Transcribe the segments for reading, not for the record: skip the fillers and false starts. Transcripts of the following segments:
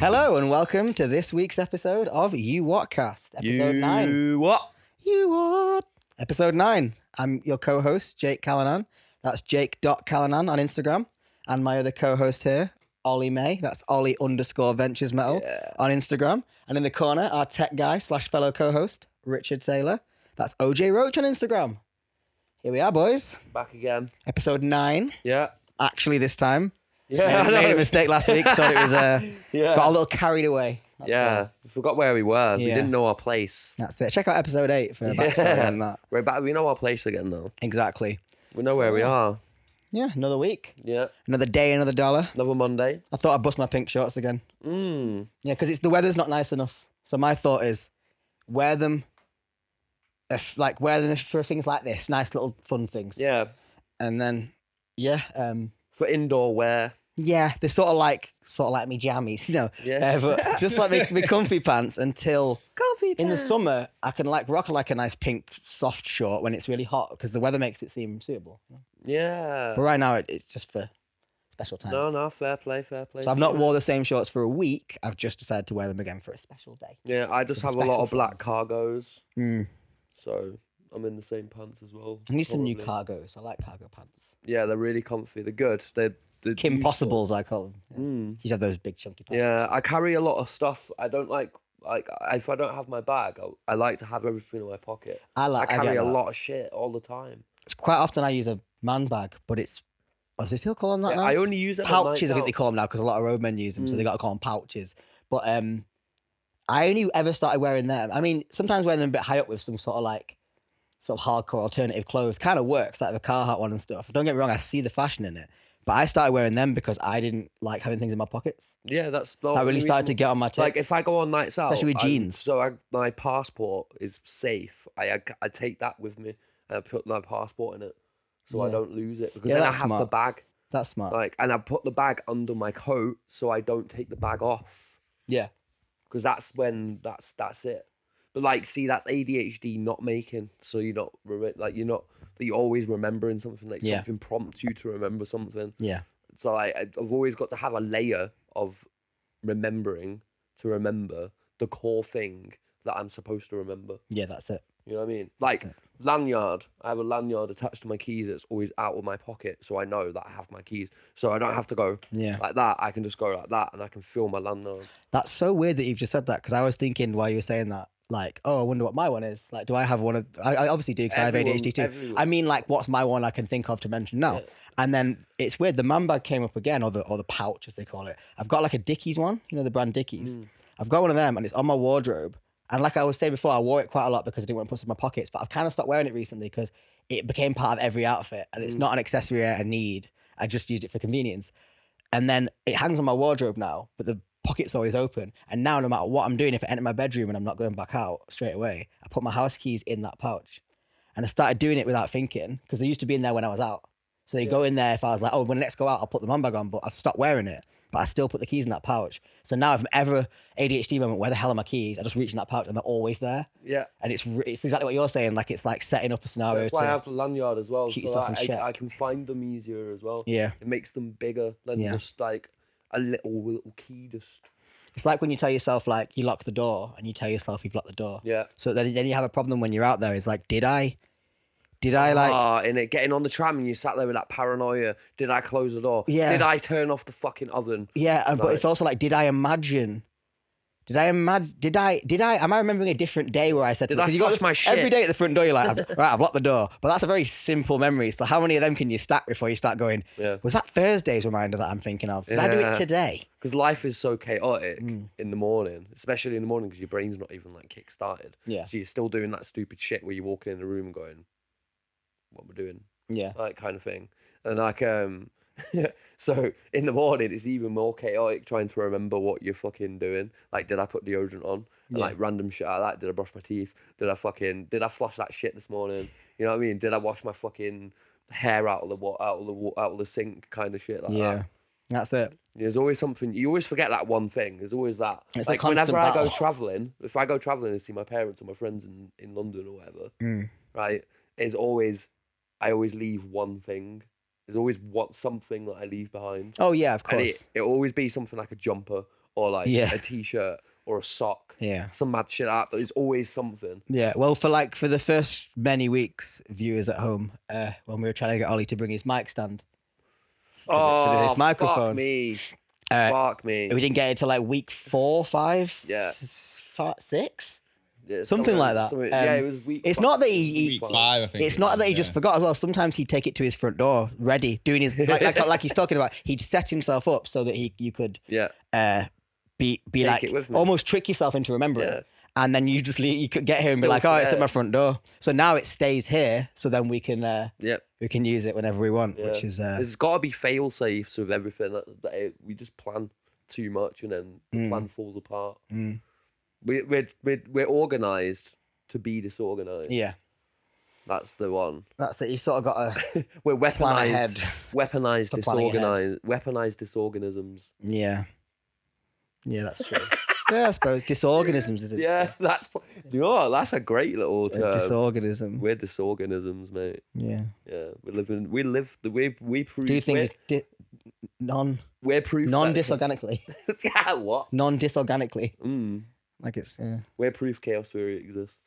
Hello and welcome to this week's episode of Uwotcast, episode 9. You what? You what? Episode 9. I'm your co-host, Jake Callanan. That's Jake.Callanan on Instagram. And my other co-host here, Ollie May. That's Ollie_Ventures Metal on Instagram. And in the corner, our tech guy / fellow co-host, Richard Taylor. That's OJ Roach on Instagram. Here we are, boys. Back again. Episode 9. Yeah. Actually, this time. Yeah. Made a mistake last week. Thought it was got a little carried away. That's all. We forgot where we were. We didn't know our place. That's it. Check out episode 8 for a backstory on that. We're back. We know our place again now. Exactly. We know where we are. Yeah, another week. Yeah. Another day, another dollar. Another Monday. I thought I'd bust my pink shorts again. Mm. Yeah, because the weather's not nice enough. So my thought is, wear them for things like this, nice little fun things. Yeah. And then, For indoor wear. yeah, they're sort of like me jammies, you know. Yeah. But just like me comfy pants until Comfy in the pants. summer I can like rock like a nice pink soft short when it's really hot because the weather makes it seem suitable. Yeah. But right now it's just for special times. No, fair play. So I've not wore the same shorts for a week. I've just decided to wear them again for a special day. Yeah, I just have a lot of black cargos. Mm. So I'm in the same pants as well. I need some new probably. cargos. I like cargo pants. Yeah, they're really comfy. They're good. They're Kim useful. Possibles, I call them. Yeah. Mm. You have those big chunky pants. Yeah, I carry a lot of stuff. I don't like if I don't have my bag, I like to have everything in my pocket. I carry get a that. lot of shit all the time. It's quite often I use a man bag, but it's, they still call them that Yeah, now? I only use it Pouches, I think out. they call them now because a lot of roadmen use them, so they got to call them pouches. But I only ever started wearing them. I mean, sometimes wearing them a bit high up with some sort of hardcore alternative clothes kind of works, like the Carhartt one and stuff. Don't get me wrong, I see the fashion in it. But I started wearing them because I didn't like having things in my pockets. Yeah, that's not That really started to get on my tits. Like if I go on nights out, Especially with jeans. My passport is safe. I take that with me and I put my passport in it, so I don't lose it because then I have the smart. bag. That's smart. And I put the bag under my coat so I don't take the bag off. Yeah. Because that's it. But like, see, that's ADHD not making. So you're not you're always remembering something. Like something prompts you to remember something. Yeah. So I've always got to have a layer of remembering to remember the core thing that I'm supposed to remember. Yeah, that's it. You know what I mean? Like lanyard. I have a lanyard attached to my keys. It's always out of my pocket, so I know that I have my keys. So I don't have to go like that. I can just go like that, and I can feel my lanyard. That's so weird that you've just said that because I was thinking while you were saying that, like, oh, I wonder what my one is. Like, do I have one of? I obviously do because I have ADHD too. Everyone. I mean, like, what's my one I can think of to mention now? Yeah. And then it's weird. The man bag came up again, or the pouch as they call it. I've got like a Dickies one, you know, the brand Dickies. I've got one of them, and it's on my wardrobe. And like I was saying before, I wore it quite a lot because I didn't want to put it in my pockets. But I've kind of stopped wearing it recently because it became part of every outfit, and it's not an accessory I need. I just used it for convenience. And then it hangs on my wardrobe now, but the pocket's always open. And now, no matter what I'm doing, if I enter my bedroom and I'm not going back out straight away, I put my house keys in that pouch. And I started doing it without thinking because they used to be in there when I was out. So they go in there if I was like, oh, when next go out, I'll put the man bag on, but I've stopped wearing it. But I still put the keys in that pouch. So now if I'm ever ADHD moment, where the hell are my keys? I just reach in that pouch and they're always there. Yeah. And it's exactly what you're saying. Like, it's like setting up a scenario. That's why I have the lanyard as well. Keep So yourself in check. I can find them easier as well. Yeah. It makes them bigger than just like a little key just. It's like when you tell yourself, like, you lock the door and you tell yourself you've locked the door. Yeah. So then you have a problem when you're out there. It's like, did I like... and getting on the tram and you sat there with that paranoia. Did I close the door? Yeah. Did I turn off the fucking oven? Yeah, but it's also like, did I imagine... Am I remembering a different day where I said to because you got my shit every day at the front door? You're like, right, I've locked the door. But that's a very simple memory. So how many of them can you stack before you start going? Yeah. Was that Thursday's reminder that I'm thinking of? Did I do it today? Because life is so chaotic in the morning, especially in the morning because your brain's not even like kick started. Yeah. So you're still doing that stupid shit where you're walking in the room and going, "What am I doing?" Yeah. Like kind of thing, and like So in the morning, it's even more chaotic trying to remember what you're fucking doing. Like, did I put deodorant on? And like random shit like that. Did I brush my teeth? Did I flush that shit this morning? You know what I mean? Did I wash my fucking hair out of the sink? Kind of shit like that. Yeah, that's it. There's always something. You always forget that one thing. There's always that. It's like whenever I go traveling, if I go traveling and see my parents or my friends in London or whatever, right? I always leave one thing. There's always something that I leave behind. Oh yeah, of course. And it'll always be something like a jumper or like a t-shirt or a sock. Yeah. Some mad shit up, but there's always something. Yeah. Well, for the first many weeks, viewers at home, when we were trying to get Ollie to bring his mic stand for this microphone. Fuck me. We didn't get it till like week 4, 5, 6. Yeah, something like that. It was week. It's not that he week 5, I think. It's not that he just forgot as well. Sometimes he'd take it to his front door, ready, doing his like he's talking about. He'd set himself up so that you could be take like almost trick yourself into remembering. Yeah. And then you could get here and be like, oh, it's at my front door. So now it stays here, so then we can we can use it whenever we want, which is there's got to be fail safes with everything. We just plan too much and then the plan falls apart. We're organised to be disorganised. Yeah. That's the one. That's it. You sort of got to we're weaponized disorganisms. Yeah. Yeah, that's true. Yeah, I suppose disorganisms is interesting. Yeah, that's a great little term. Disorganism. We're disorganisms, mate. Yeah. Yeah, we live the way we prove. Do things we're proof non-disorganically. Yeah, what? Non-disorganically. Like it's We're proof chaos theory exists.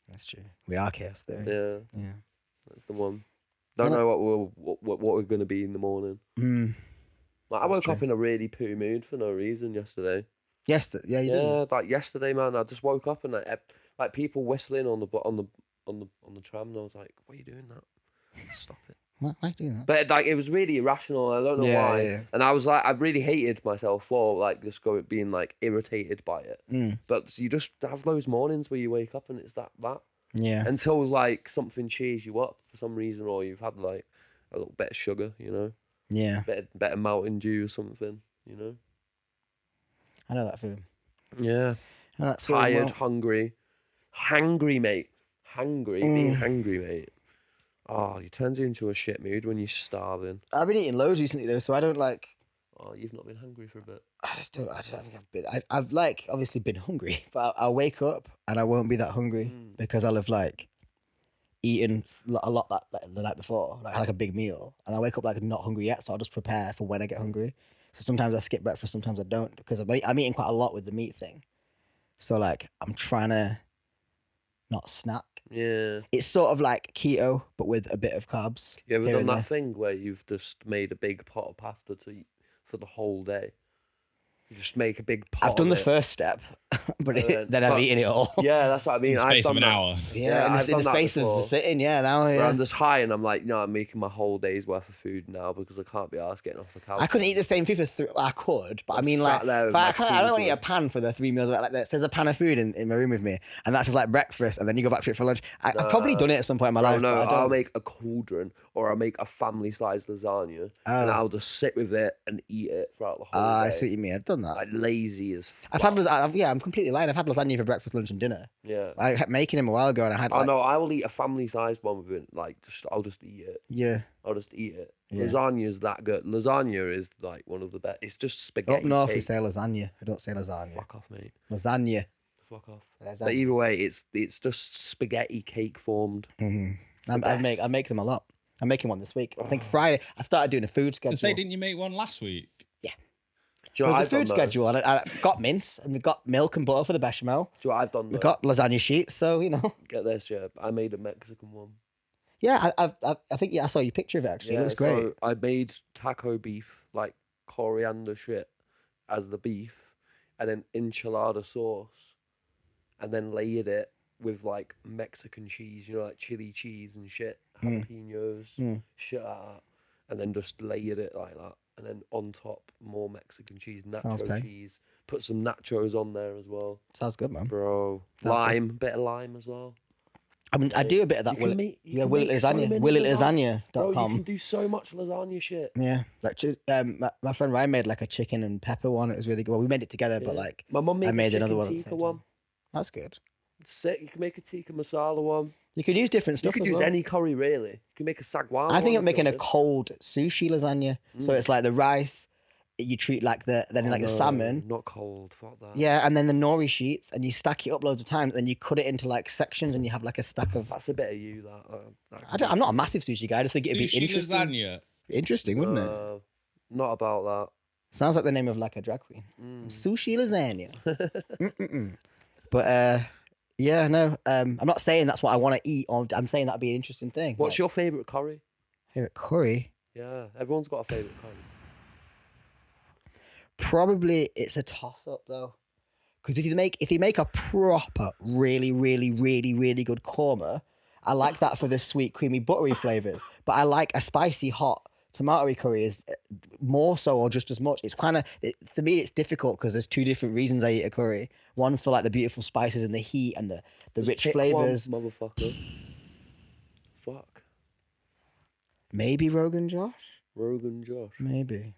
That's true. We are chaos theory. Yeah. Yeah. That's the one. Don't know what we're gonna be in the morning. Like I woke up in a really poo mood for no reason yesterday. Yesterday, yeah, you did. Yeah, like yesterday, man. I just woke up and like people whistling on the tram, and I was like, "Why are you doing that? Stop it." Why are you doing that? But like, it was really irrational. I don't know why. Yeah. And I was like, I really hated myself for like just being like irritated by it. But you just have those mornings where you wake up and it's that. Yeah. Until like something cheers you up for some reason, or you've had like a little bit of sugar, you know. Yeah. Better Mountain Dew or something, you know. I know that feeling. Yeah. Tired, hungry, mate. Being hungry, mate. Oh, it turns you into a shit mood when you're starving. I've been eating loads recently though, so I don't like. Oh, you've not been hungry for a bit. I just don't think I've been. I've like obviously been hungry, but I'll wake up and I won't be that hungry because I'll have like eaten a lot the night before, like a big meal, and I wake up like not hungry yet, so I'll just prepare for when I get hungry. So sometimes I skip breakfast, sometimes I don't, because I'm eating quite a lot with the meat thing. So like I'm trying to not snack. Yeah. It's sort of like keto, but with a bit of carbs. You ever done that thing where you've just made a big pot of pasta to eat for the whole day? You just make a big pot. I've done the first step, but then I've eaten it all. Yeah, that's what I mean. In the space of an hour. Yeah, in the space of sitting, an hour. Yeah. I'm just high and I'm like, no, I'm making my whole day's worth of food now because I can't be arsed getting off the couch. I couldn't eat the same food for I could, but I mean, like, I don't want to eat a pan for the 3 meals. Like, there's a pan of food in my room with me, and that's just like breakfast, and then you go back to it for lunch. I've probably done it at some point in my life. No, I'll make a cauldron or I'll make a family-sized lasagna, and I'll just sit with it and eat it throughout the whole day. I see what you mean. I've done that. Like lazy as fuck. I'm completely lying. I've had lasagna for breakfast, lunch, and dinner. Yeah. I kept making them a while ago, and I had. Oh no, I will eat a family-sized one with it. Like, I'll just eat it. Yeah. I'll just eat it. Yeah. Lasagna is that good. Lasagna is like one of the best. It's just spaghetti. Up north, we say lasagna. I don't say lasagna. Fuck off, mate. Lasagna. Fuck off. Lasagna. But either way, it's just spaghetti cake formed. I make them a lot. I'm making one this week. I think Friday. I've started doing a food schedule. Didn't you make one last week? Yeah. There's a food schedule, and I got mince, and we've got milk and butter for the bechamel. Do you know what I've done? We've got lasagna sheets, so you know. Get this, yeah. I made a Mexican one. Yeah, I think I saw your picture of it actually. It looks great. So I made taco beef, like coriander shit, as the beef, and then enchilada sauce, and then layered it with like Mexican cheese, you know, like chili cheese and shit, jalapenos, shit like that, and then just layered it like that, and then on top more Mexican cheese, nacho cheese. Put some nachos on there as well. Sounds good, man. Bro, bit of lime as well. I mean, I do a bit of that. WillyLasagna.com. Bro, you can do so much lasagna shit. Yeah, like my friend Ryan made like a chicken and pepper one. It was really good. Well, we made it together, but like my mum made another one. That's good. It's sick. You can make a tikka masala one. You can use different stuff. You can use any curry really. You can make a sagwan. I think I'm making a cold sushi lasagna. So it's like the rice. You treat like the salmon. Not cold, fuck that. Yeah, and then the nori sheets, and you stack it up loads of times, and you cut it into like sections, and you have like a stack of. That's a bit of you, that. I'm not a massive sushi guy. I just think it'd be interesting. Lasagna. Interesting, wouldn't it? Not about that. Sounds like the name of like a drag queen. Sushi lasagna. But yeah, no. I'm not saying that's what I want to eat. Or I'm saying that'd be an interesting thing. What's your favourite curry? Favorite curry? Yeah, everyone's got a favourite curry. Probably it's a toss up though, because if you make a proper, really, really, really, really good korma, I like that for the sweet, creamy, buttery flavors. But I like a spicy, hot tomatoey curry is more so or just as much. It's kind of for me, it's difficult because there's two different reasons I eat a curry. One's for like the beautiful spices and the heat and the rich flavors. Motherfucker. Fuck. Maybe Rogan Josh. Rogan Josh. Maybe.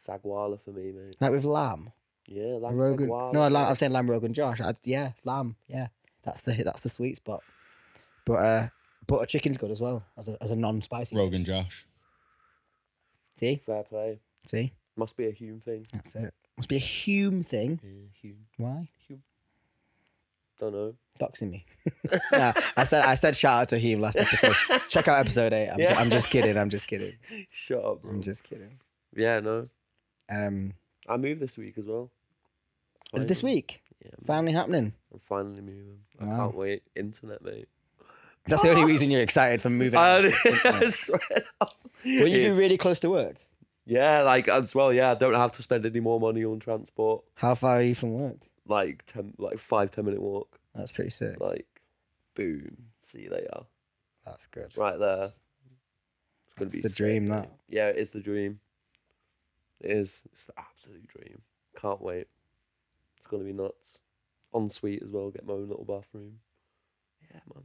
Sagwala for me, mate. Like with lamb. Yeah, lamb Rogan. sagwala. No, I'm saying lamb Rogan Josh. Yeah, lamb. Yeah, that's the sweet spot. But butter chicken's good as well as a non-spicy. Rogan Josh. See? Fair play. See? Must be a Hume thing. That's it. Must be a Hume thing. Yeah, Hume. Why? Hume. Don't know. Doxing me. Yeah, I said shout out to Hume last episode. Check out episode 8. I'm just kidding. Shut up, bro. I'm just kidding. Yeah, no. I moved this week as well. This week? Yeah. Finally happening. I'm finally moving. I Wow. can't wait. Internet, mate. That's the only reason you're excited for moving. I swear. Will you be really close to work? Yeah, like as well. Yeah, I don't have to spend any more money on transport. How far are you from work? Like 5-10 minute walk. That's pretty sick. Like, boom. See you later. That's good. Right there. It's gonna It's be the dream, mate. that. Yeah, it is the dream. It is. It's the absolute dream. Can't wait. It's gonna be nuts. Ensuite as well. Get my own little bathroom. Yeah, man.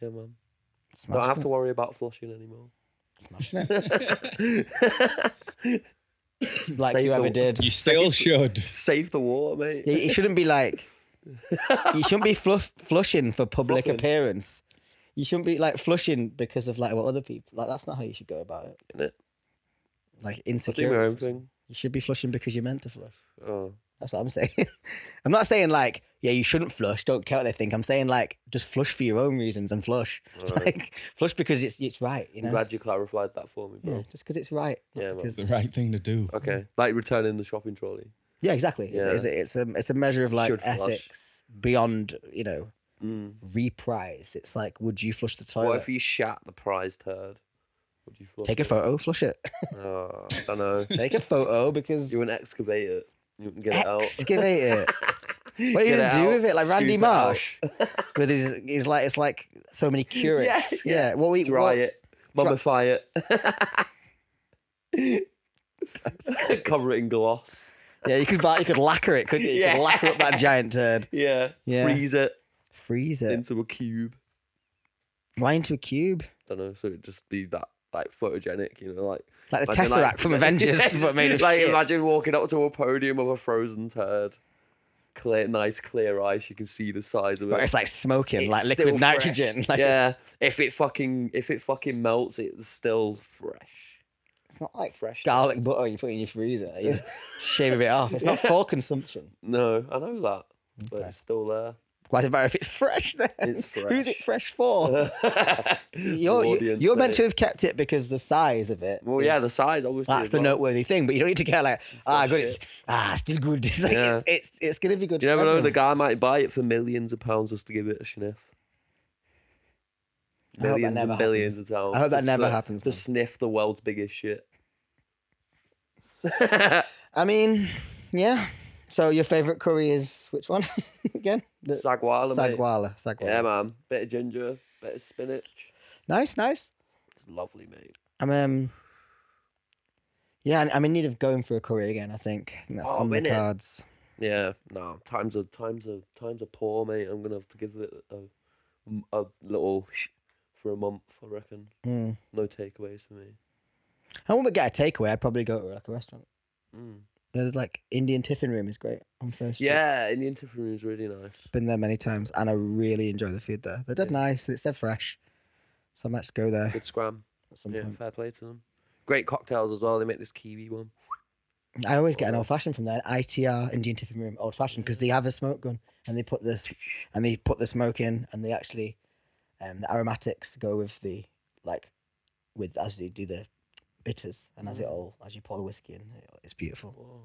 Yeah, man. Don't have to worry about flushing anymore. Smashing it. Like Save you ever did. You still should. Save the water, mate. It shouldn't be like. You shouldn't be flushing for public appearance. You shouldn't be like flushing because of like what other people like. That's not how you should go about it. Innit? Like I insecure. do my own thing. You should be flushing because you're meant to flush. Oh. That's what I'm saying. I'm not saying like, yeah, you shouldn't flush. Don't care what they think. I'm saying like, just flush for your own reasons and flush. Right. Like, flush because it's right. You know. I'm glad you clarified that for me, bro. Yeah, just because it's right. Yeah, man. because... The right thing to do. Okay, like returning the shopping trolley. Yeah, exactly. Yeah. It's a measure of like Should flush. ethics beyond reprise. It's like, would you flush the toilet? What if you shat the prize turd? Would you flush Take a it? photo, flush it. Oh, I don't know. Take a photo because You wouldn't excavate it. You wouldn't get it out. excavate it. What are you Get gonna do out, with it? Like Randy scoop it out. Marsh with his like it's like so many curates. Yeah. What we Dry it, mummify it, cover it in gloss. Yeah, you could lacquer it, couldn't you? You could lacquer up that giant turd. Yeah. Yeah. Freeze it Into a cube. Why into a cube? Don't know. So it'd just be that like photogenic, you know, like the imagine, Tesseract from Avengers, but made of like shit. imagine walking up to a podium of a frozen turd. Nice clear ice, you can see the size of it. But it's like smoking, It's like still liquid fresh. nitrogen. Like Yeah, if it fucking melts, it's still fresh. It's not like Fresh garlic butter you put in your freezer. You just shave a bit off. It's not for consumption. No, I know that, but Okay. it's still there. Why does it matter if it's fresh then? It's fresh. Who's it fresh for? The You're audience, meant mate. to have kept it because the size of it. Well, yeah, is- the size obviously. That's as the well. noteworthy thing, but you don't need to get like, good, it's still good. It's like Yeah. it's gonna be good. You never for know. The everyone. guy might buy it for millions of pounds just to give it a sniff. I hope that Millions never and billions happens. of pounds. I hope that just never to- happens, To man. sniff the world's biggest shit. I mean, yeah. So your favorite curry is which one again? The Sagwala, mate. Sagwala. Yeah, man. Bit of ginger, bit of spinach. Nice. It's lovely, mate. Yeah, I'm in need of going for a curry again. I think that's on the innit? cards. Yeah, no, times are poor, mate. I'm gonna have to give it a little for a month, I reckon. Mm. No takeaways for me. I wouldn't get a takeaway. I'd probably go to like a restaurant. Mm. Like Indian Tiffin Room is great on First Street. Yeah, Indian Tiffin Room is really nice. Been there many times, and I really enjoy the food there. They're dead nice. It's dead fresh, so I might just go there Good scram. at some Yeah, point. fair play to them. Great cocktails as well. They make this kiwi one. I always get an old fashioned from there. ITR Indian Tiffin Room old fashioned because they have a smoke gun and they put the smoke in and they actually the aromatics go with the as they do the bitters, and as you pour the whiskey in, it's beautiful. Whoa.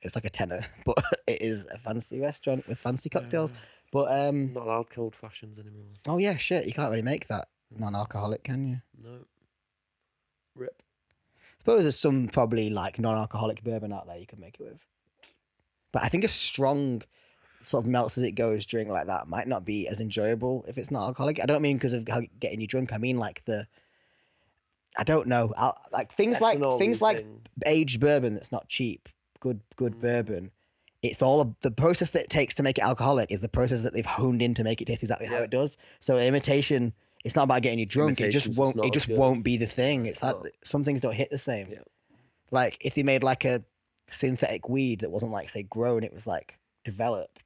It's like a tenner, but it is a fancy restaurant with fancy cocktails. But not allowed cold fashions anymore. Oh yeah, shit! You can't really make that non-alcoholic, can you? No. Rip. I suppose there's some probably like non-alcoholic bourbon out there you can make it with. But I think a strong sort of melts as it goes drink like that might not be as enjoyable if it's not alcoholic. I don't mean because of how getting you drunk. I mean like I don't know, like things like aged bourbon that's not cheap, good bourbon. It's all of the process that it takes to make it alcoholic is the process that they've honed in to make it taste exactly how it does. So imitation, it's not about getting you drunk. It just won't be the thing. It's like some things don't hit the same. Yeah. Like if they made like a synthetic weed that wasn't like say grown, it was like developed,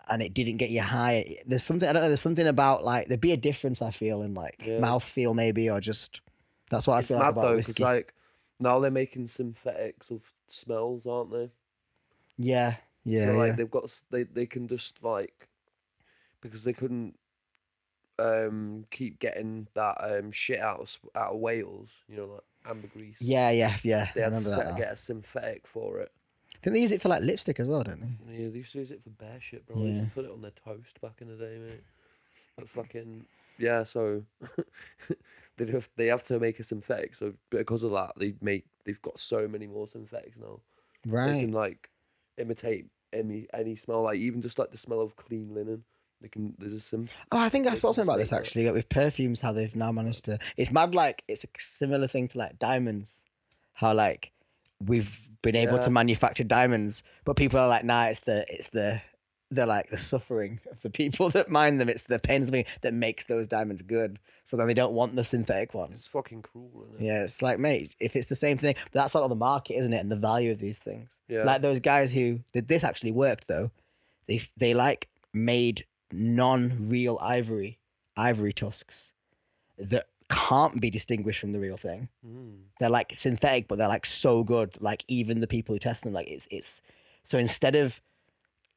and it didn't get you high. There's something, I don't know. There's something about like there'd be a difference I feel in like mouthfeel maybe, or just that's what I feel like about whiskey. Like now they're making synthetics of smells, aren't they? Yeah. So like they've got they can just like because they couldn't keep getting that shit out of Wales, you know, like ambergris. Yeah. They had to get a synthetic for it. I think they use it for like lipstick as well, don't they? Yeah, they used to use it for bear shit, bro. They used to put it on their toast back in the day, mate. But fucking so they have to make a synthetic. So because of that, they've got so many more synthetics now. Right. They can like imitate any smell, like even just like the smell of clean linen. There's a sim. Oh, I think I saw something about this actually. Like with perfumes, how they've now managed to. It's mad. Like it's a similar thing to like diamonds. How like we've been able to manufacture diamonds, but people are like, nah, they're like the suffering of the people that mine them. It's the pain of me that makes those diamonds good. So then they don't want the synthetic ones. It's fucking cruel, isn't it? Yeah, it's like, mate, if it's the same thing, but that's like the market, isn't it? And the value of these things. Yeah. Like those guys who did this actually worked though. They like made non-real ivory tusks that can't be distinguished from the real thing. They're like synthetic, but they're like so good. Like even the people who test them, like it's so instead of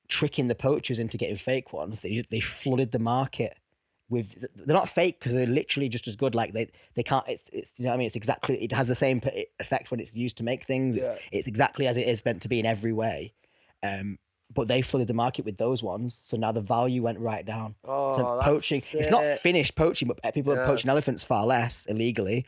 tricking the poachers into getting fake ones, they flooded the market with. They're not fake because they're literally just as good. Like they can't. It's you know what I mean. It's exactly. It has the same effect when it's used to make things. It's exactly as it is meant to be in every way. But they flooded the market with those ones, so now the value went right down. Oh, so poaching, it's not finished poaching, but people are poaching elephants far less illegally,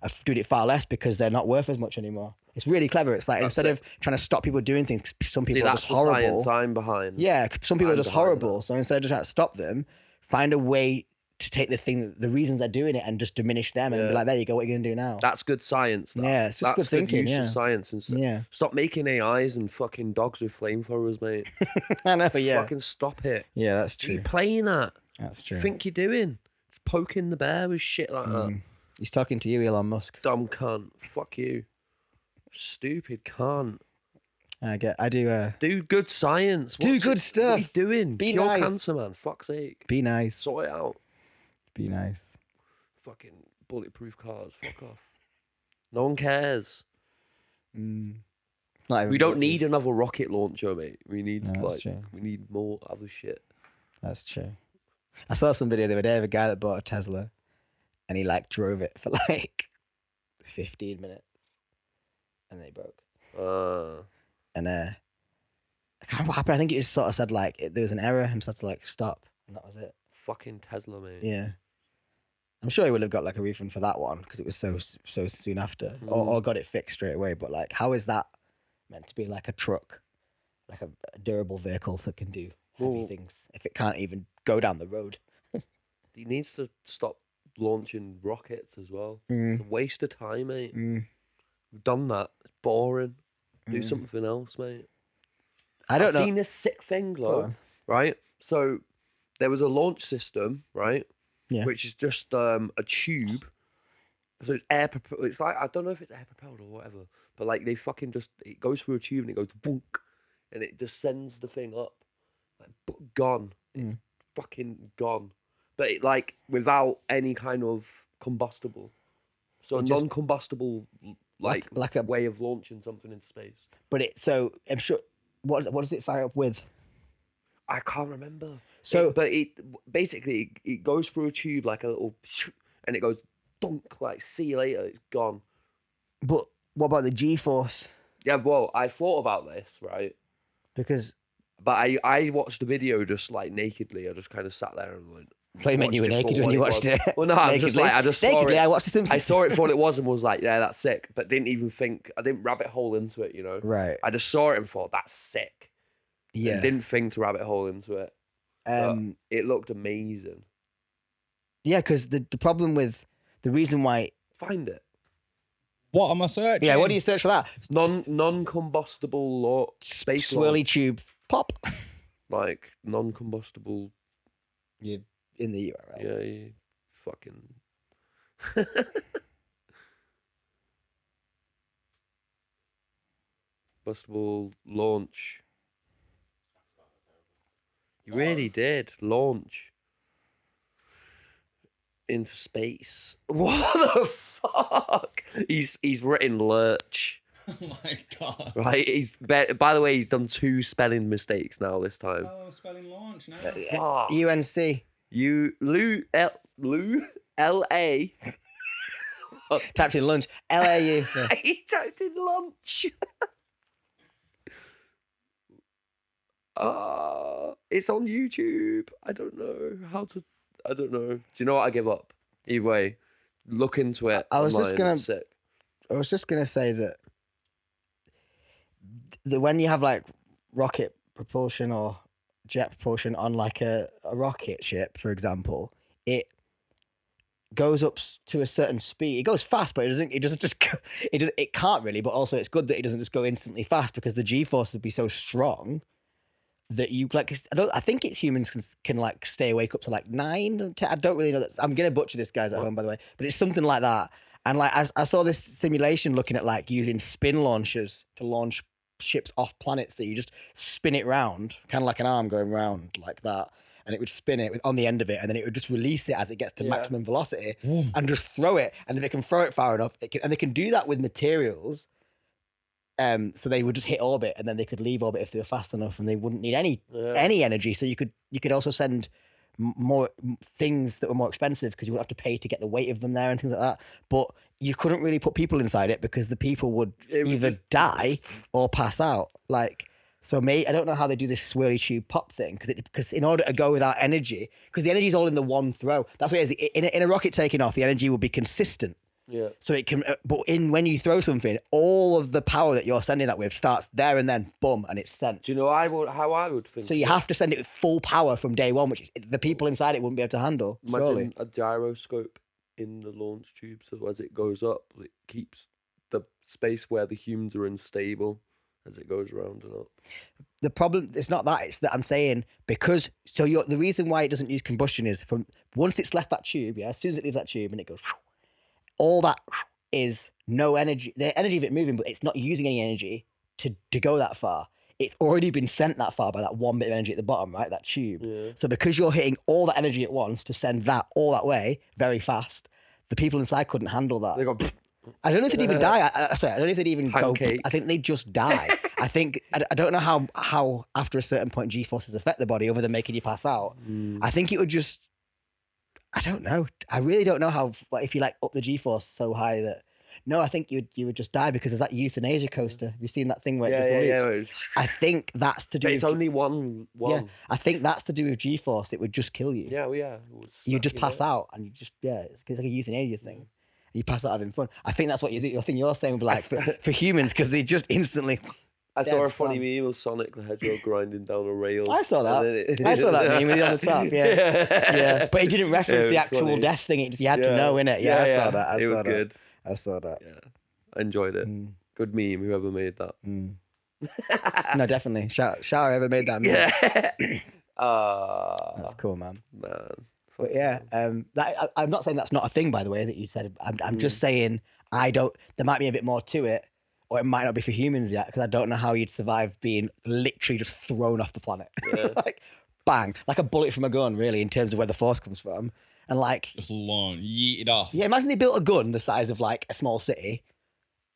are doing it far less because they're not worth as much anymore. It's really clever. It's like instead of trying to stop people doing things, some people are just horrible. That's the science I'm behind. Yeah, some people are just horrible. So instead of just trying to stop them, find a way to take the reasons they're doing it and just diminish them and be like, there you go, what are you going to do now? That's good science. Yeah, it's just good thinking. Use of science and stop making AIs and fucking dogs with flamethrowers, mate. I know, Fucking stop it. Yeah, that's true. What are you playing at? That's true. Think you're doing? It's poking the bear with shit like that. He's talking to you, Elon Musk. Dumb cunt. Fuck you. Stupid cunt. I do. Do good science. Do good stuff. What are you doing? Be Cure nice. cancer, man. Fuck's sake. Be nice. Sort it out. Be nice. Fucking bulletproof cars. Fuck off. No one cares. We don't need another rocket launcher, mate. We need true. we need more other shit. That's true. I saw some video the other day of a guy that bought a Tesla, and he like drove it for like 15 minutes, and then he broke. And I can't remember what happened. I think it just sort of said like there was an error and just had to like stop, and that was it. Fucking Tesla, mate. Yeah. I'm sure he would have got like a refund for that one because it was so soon after, or got it fixed straight away. But like, how is that meant to be like a truck, like a durable vehicle that can do heavy things if it can't even go down the road? He needs to stop launching rockets as well. It's a waste of time, mate. We've done that. It's boring. Do something else, mate. I've seen this sick thing, though. Right? So there was a launch system, right? Yeah. Which is just a tube. So it's it's like, I don't know if it's air propelled or whatever, but like they fucking just, it goes through a tube and it goes boonk, and it just sends the thing up. Like, gone. It's fucking gone. But it, like, without any kind of combustible. So a non-combustible like a way of launching something into space. But I'm sure, what does it fire up with? I can't remember. So, but it basically it goes through a tube like a little, and it goes stunk. Like, see you later. It's gone. But what about the G-force? Yeah, well, I thought about this, right? But I watched the video just like nakedly. I just kind of sat there and like. So you meant you were naked when you watched it? Well, no, I was just like, I just saw it. I watched The Simpsons. I saw it for what it was and was like, yeah, that's sick. But didn't even think, I didn't rabbit hole into it, you know? Right. I just saw it and thought, that's sick. Yeah. And didn't think to rabbit hole into it. It looked amazing. Yeah, because the problem with the reason why. Find it. What am I searching? Yeah, what do you search for that? Non-combustible space swirly tube pop. Like non-combustible. Yeah, in the URL. Yeah, you fucking. Combustible launch. You really did launch into space. What the fuck? He's written lurch. Oh my god! Right, by the way, he's done 2 spelling mistakes now this time. Oh, spelling launch now. UNC. L-A. Typed in lunch. LAU. Yeah. He typed in lunch. It's on YouTube. I don't know. Do you know what? I give up. Either way, look into it. I was just gonna say that when you have like rocket propulsion or jet propulsion on like a rocket ship, for example, it goes up to a certain speed. It goes fast, but it doesn't just go, it can't really. But also, it's good that it doesn't just go instantly fast because the G-force would be so strong that you like. I think it's humans can like stay awake up to like 9 or 10. I don't really know that. I'm gonna butcher this, guys at home, by the way, but it's something like that. And like I saw this simulation looking at like using spin launchers to launch ships off planets. So you just spin it round, kind of like an arm going round like that, and it would spin it on the end of it, and then it would just release it as it gets to maximum velocity and just throw it. And if it can throw it far enough, and they can do that with materials. So they would just hit orbit, and then they could leave orbit if they were fast enough, and they wouldn't need any energy. So you could also send more things that were more expensive because you wouldn't have to pay to get the weight of them there and things like that. But you couldn't really put people inside it because the people would either die or pass out. Like, so I don't know how they do this swirly tube pop thing because in order to go without energy, because the energy is all in the one throw. That's what it is. In a rocket taking off, the energy will be consistent. Yeah. So it can, but when you throw something, all of the power that you're sending that with starts there and then, boom, and it's sent. Do you know how I would think? So you have to send it with full power from day one, which the people inside it wouldn't be able to handle. Imagine surely. A gyroscope in the launch tube, so as it goes up, it keeps the space where the humans are unstable as it goes round and up. The problem, it's not that, it's that I'm saying because, the reason why it doesn't use combustion is from once it's left that tube, as soon as it leaves that tube and it goes, all that is no energy, the energy of it moving, but it's not using any energy to go that far. It's already been sent that far by that one bit of energy at the bottom, right? That tube. Yeah. So because you're hitting all that energy at once to send that all that way very fast, the people inside couldn't handle that. They go. I don't know if they'd even die. I don't know if they'd even Pancake. go. I think they'd just die. I don't know how after a certain point G-forces affect the body other than making you pass out. I think it would just. I don't know. I really don't know how. If you like up the G-force so high that. No, I think you would just die because there's that euthanasia coaster. Have you seen that thing where it does the loops? I think that's to do. But it's only one. Yeah, I think that's to do with G-force. It would just kill you. Yeah, You just pass out and you just it's like a euthanasia thing. You pass out having fun. I think that's what you're saying would be like for humans because they just instantly. I saw a funny meme of Sonic the Hedgehog grinding down a rail. I saw that. I saw that meme with you on the top. Yeah. But it didn't reference the actual death thing. You had to know, innit? Yeah, I saw that. It was good. I saw that. Yeah, I enjoyed it. Good meme. Whoever made that. No, definitely. Shout whoever made that meme. Yeah. That's cool, man. But yeah, I'm not saying that's not a thing, by the way, that you said. I'm just saying there might be a bit more to it, or it might not be for humans yet, because I don't know how you'd survive being literally just thrown off the planet. Yeah. Like, bang, like a bullet from a gun, really, in terms of where the force comes from. And like... Just yeeted off. Yeah, imagine they built a gun the size of like a small city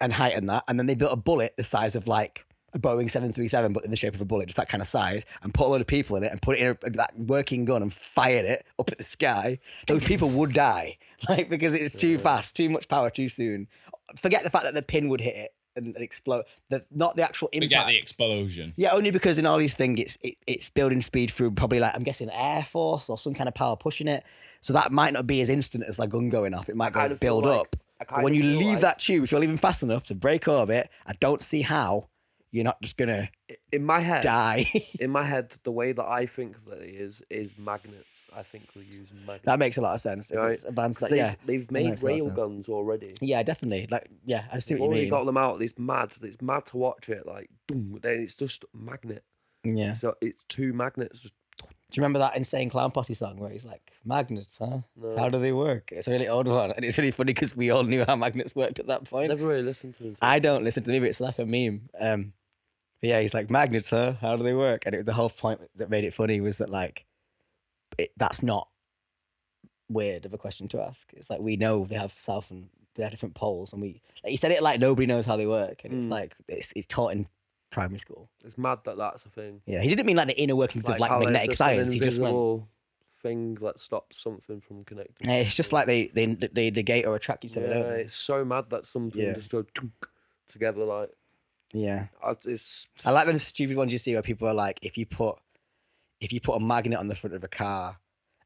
and heightened that, and then they built a bullet the size of like a Boeing 737, but in the shape of a bullet, just that kind of size, and put a load of people in it and put it in that working gun and fired it up at the sky, those people would die. Like, because it's too fast, too much power, too soon. Forget the fact that the pin would hit it and explode. Not the actual impact. Forget the explosion. Yeah, only because in all these things, it's building speed through probably like, I'm guessing, Air Force or some kind of power pushing it. So that might not be as instant as like gun going off. It might go build up. But when you leave that tube, if you're leaving fast enough to break orbit, I don't see how you're not just gonna in my head die. In my head, the way that I think that it is magnets. I think we use magnets. That makes a lot of sense. If it's advanced, they've made rail guns already. Yeah, definitely. Like, yeah, I see what you mean. Already got them out. It's mad to watch it. Like, boom, then it's just magnet. Yeah. So it's two magnets. Do you remember that Insane Clown Posse song where he's like, magnets, huh? No. How do they work? It's a really old one. And it's really funny because we all knew how magnets worked at that point. Never really listened to it. I don't listen to them, but it's like a meme. But yeah, he's like, magnets, huh? How do they work? And the whole point that made it funny was that, like, that's not weird of a question to ask. It's like, we know they have south and they have different poles. And like, he said it like nobody knows how they work. And it's like, it's taught in primary school. It's mad that that's a thing. Yeah, he didn't mean like the inner workings of like magnetic science. He just meant thing that stops something from connecting. Yeah, it's just like they negate or attract each other. Yeah, don't they? It's so mad that something just go together like. Yeah, I like them stupid ones you see where people are like, if you put a magnet on the front of a car,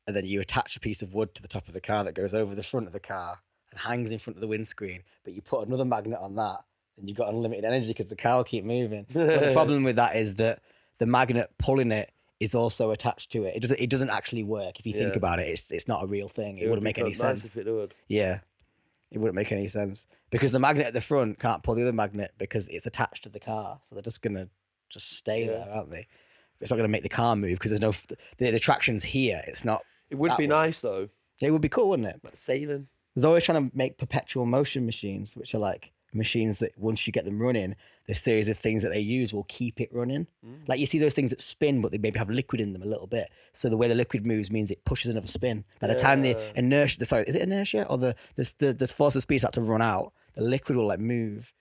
and then you attach a piece of wood to the top of the car that goes over the front of the car and hangs in front of the windscreen, but you put another magnet on that, then you've got unlimited energy because the car will keep moving. But the problem with that is that the magnet pulling it is also attached to it. It doesn't actually work. If you think about it, it's not a real thing. It wouldn't make any sense. Nice if it would. Yeah, it wouldn't make any sense because the magnet at the front can't pull the other magnet because it's attached to the car. So they're just gonna stay there, aren't they? It's not gonna make the car move because there's no the traction's here. It's not. It would be nice though. It would be cool, wouldn't it? Like sailing. There's always trying to make perpetual motion machines, which are like machines that once you get them running, the series of things that they use will keep it running. Like you see those things that spin, but they maybe have liquid in them a little bit. So the way the liquid moves means it pushes another spin. By the time the inertia, sorry, is it inertia or the force of speed start to run out, the liquid will like move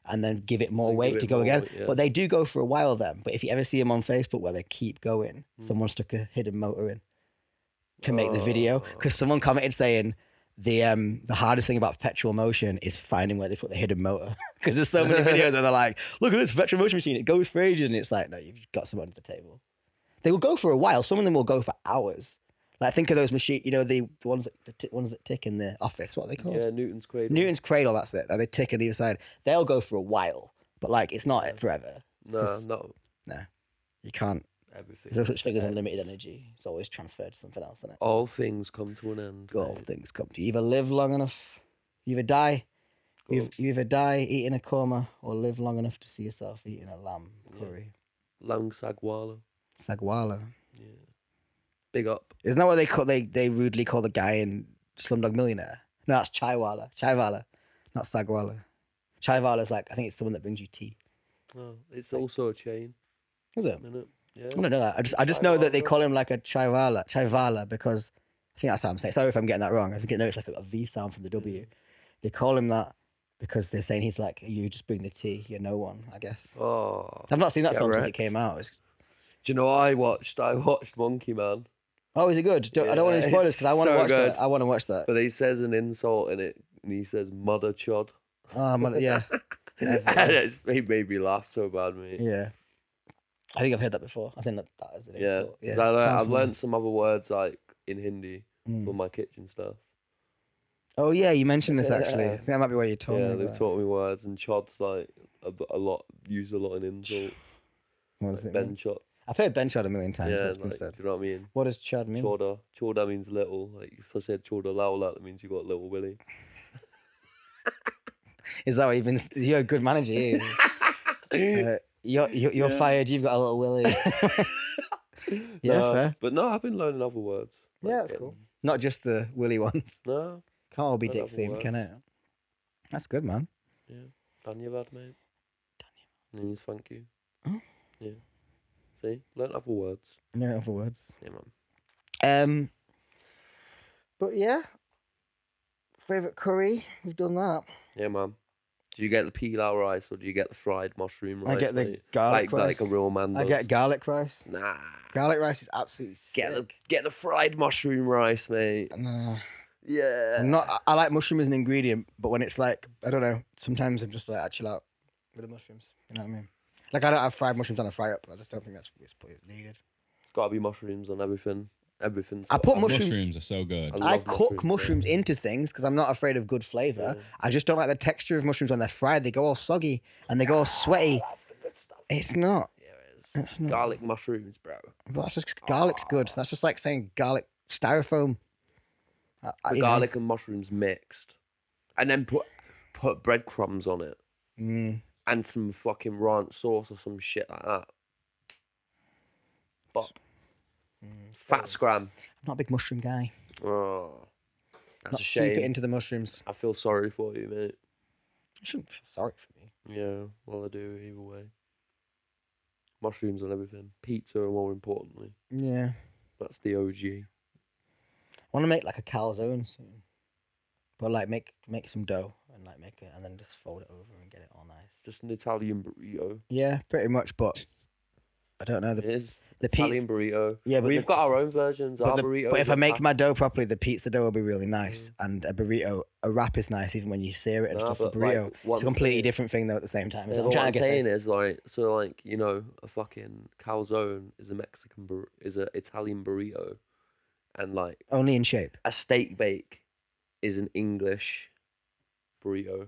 and then give it more weight to go again. Yeah. But they do go for a while then. But if you ever see them on Facebook where they keep going, someone stuck a hidden motor in to make the video because someone commented saying the hardest thing about perpetual motion is finding where they put the hidden motor because there's so many videos and they're like, look at this perpetual motion machine, it goes for ages, and it's like, no, you've got some under the table. They will go for a while. Some of them will go for hours. Like think of those machines, the ones that tick in the office. What are they called? Yeah, Newton's cradle. Newton's cradle. That's it. They tick on either side. They'll go for a while, but like it's not forever. No, you can't. Everything. There's no such thing as unlimited energy. It's always transferred to something else. Isn't it? All things come to an end. All things come to you. Either live long enough, you either die. You either die eating a korma or live long enough to see yourself eating a lamb curry. Lamb sagwala. Sagwala. Yeah. Big up. Isn't that what they call? They rudely call the guy in Slumdog Millionaire? No, that's chaiwala. Chaiwala, not sagwala. Chaiwala is like, I think it's someone that brings you tea. Oh, it's also a chain. Is it? Isn't it? Yeah. I don't know that. I just know that they call him like a chaiwala because I think that's how I'm saying. Sorry if I'm getting that wrong. I think it's like a V sound from the W. They call him that because they're saying he's like, you just bring the tea, you're no one, I guess. Oh. I've not seen that film since it came out. Do you know what I watched? I watched Monkey Man. Oh, is it good? I don't want any spoilers because I want to watch that. I want to watch that. But he says an insult in it, and he says mother chod. Oh, mother, yeah. It made me laugh so bad, mate. Yeah. I think I've heard that before. I think that is an insult. Yeah. I've learned some other words like in Hindi for my kitchen stuff. Oh yeah, you mentioned this actually. I think that might be where you told me. Yeah, they've taught me words, and chod's like a lot, used a lot in insults. What does it Ben mean? chod. I've heard Ben chod a million times. Yeah, That's been said. Do you know what I mean? What does chod mean? Choda means little. Like if I said choda laula, that means you got a little willy. Is that what you've been? You're a good manager. You're fired. You've got a little willy. Fair. But no, I've been learning other words. Yeah, that's cool. Not just the willy ones. No. Can't all be dick themed, can it? That's good, man. Yeah. Dhanyavad, mate. Dhanyavad. Means thank you. Oh. Yeah. See? Learn other words. Yeah, other words. Yeah, man. But yeah. Favourite curry? We've done that. Yeah, man. Do you get the pilau rice or do you get the fried mushroom rice? I get the garlic rice. Like a real man does. I get garlic rice. Nah. Garlic rice is absolutely sick. Get the fried mushroom rice, mate. Nah. Yeah. I like mushroom as an ingredient, but when it's like, I don't know, sometimes I'm just like, I chill out with the mushrooms. You know what I mean? Like, I don't have fried mushrooms on a fry up. I just don't think that's needed. It's got to be mushrooms on everything. Everything's. I put mushrooms are so good. I cook mushrooms into things because I'm not afraid of good flavor. Yeah. I just don't like the texture of mushrooms when they're fried. They go all soggy and they go all sweaty. That's the good stuff. It's not. Yeah, it is. It's not. Garlic mushrooms, bro. But that's just garlic's good. That's just like saying garlic styrofoam. The garlic and mushrooms mixed, and then put breadcrumbs on it, and some fucking ranch sauce or some shit like that. But fat scram. I'm not a big mushroom guy. Oh, that's not a shame. Super into the mushrooms. I feel sorry for you, mate. You shouldn't feel sorry for me. Yeah, well I do either way. Mushrooms and everything. Pizza, more importantly. Yeah. That's the OG. I want to make like a calzone soon, but like make some dough and like make it and then just fold it over and get it all nice. Just an Italian burrito. Yeah, pretty much. But I don't know It is the Italian burrito. Yeah, but we've got our own versions. Our burrito. But if I make my dough properly, the pizza dough will be really nice, and a wrap is nice even when you sear it and stuff. A burrito, it's a completely different thing though. At the same time, yeah, what I'm saying is like you know, a fucking calzone is an Italian burrito. And like only in shape. A steak bake is an English burrito.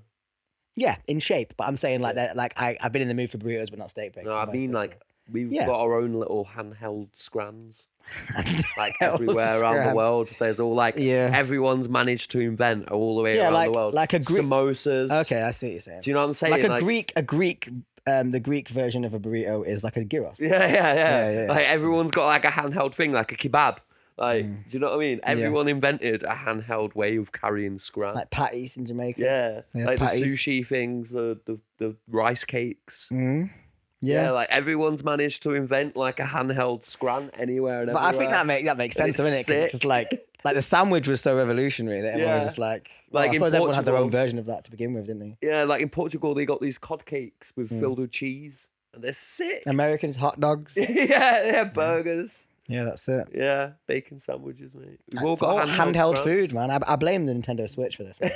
Yeah, in shape. But I'm saying like that. Like I've been in the mood for burritos, but not steak bakes. No, I mean like we've got our own little handheld scrans. Like everywhere around the world, there's all like everyone's managed to invent all the way around the world. Like a samosas. Okay, I see what you're saying. Do you know what I'm saying? Like a Greek. The Greek version of a burrito is like a gyros. Yeah. Like everyone's got like a handheld thing, like a kebab. Like, do you know what I mean? Everyone invented a handheld way of carrying scran. Like patties in Jamaica. Yeah. Like patties. The sushi things, the rice cakes. Mm. Yeah, like everyone's managed to invent like a handheld scran anywhere and everywhere. But I think that makes sense, doesn't it? Because it's just like the sandwich was so revolutionary that everyone was just like I suppose everyone had their own version of that to begin with, didn't they? Yeah, like in Portugal they got these cod cakes filled with cheese and they're sick. Americans, hot dogs. yeah, burgers. Yeah, that's it. Yeah, bacon sandwiches, mate. We've all got handheld food, man. I blame the Nintendo Switch for this, man.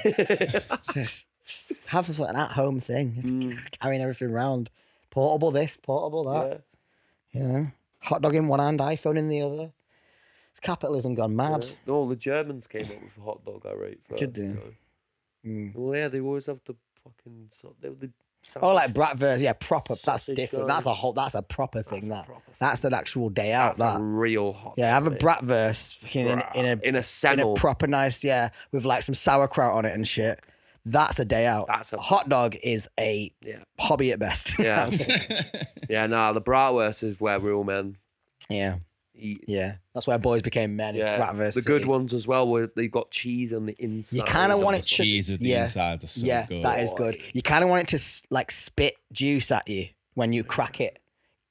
Just have some sort of at-home thing. Carrying everything around. Portable this, portable that. Yeah. You know, hot dog in one hand, iPhone in the other. It's capitalism gone mad. Yeah. No, the Germans came up with a hot dog, I rate. Did they? Well, yeah, they always have the fucking... like bratwurst, proper. That's different. That's a proper thing. That's an actual day out. That's a real hot. Yeah, have a bratwurst in a semmel. In a proper nice, with like some sauerkraut on it and shit. That's a day out. That's a hot dog is a hobby at best. Yeah, the bratwurst is where real men. Eat. Yeah, that's where boys became men. Bratwurst. The good ones as well, where they've got cheese on the inside. You kind of want it cheese with the inside. So good. That is good. You kind of want it to like spit juice at you when you crack it.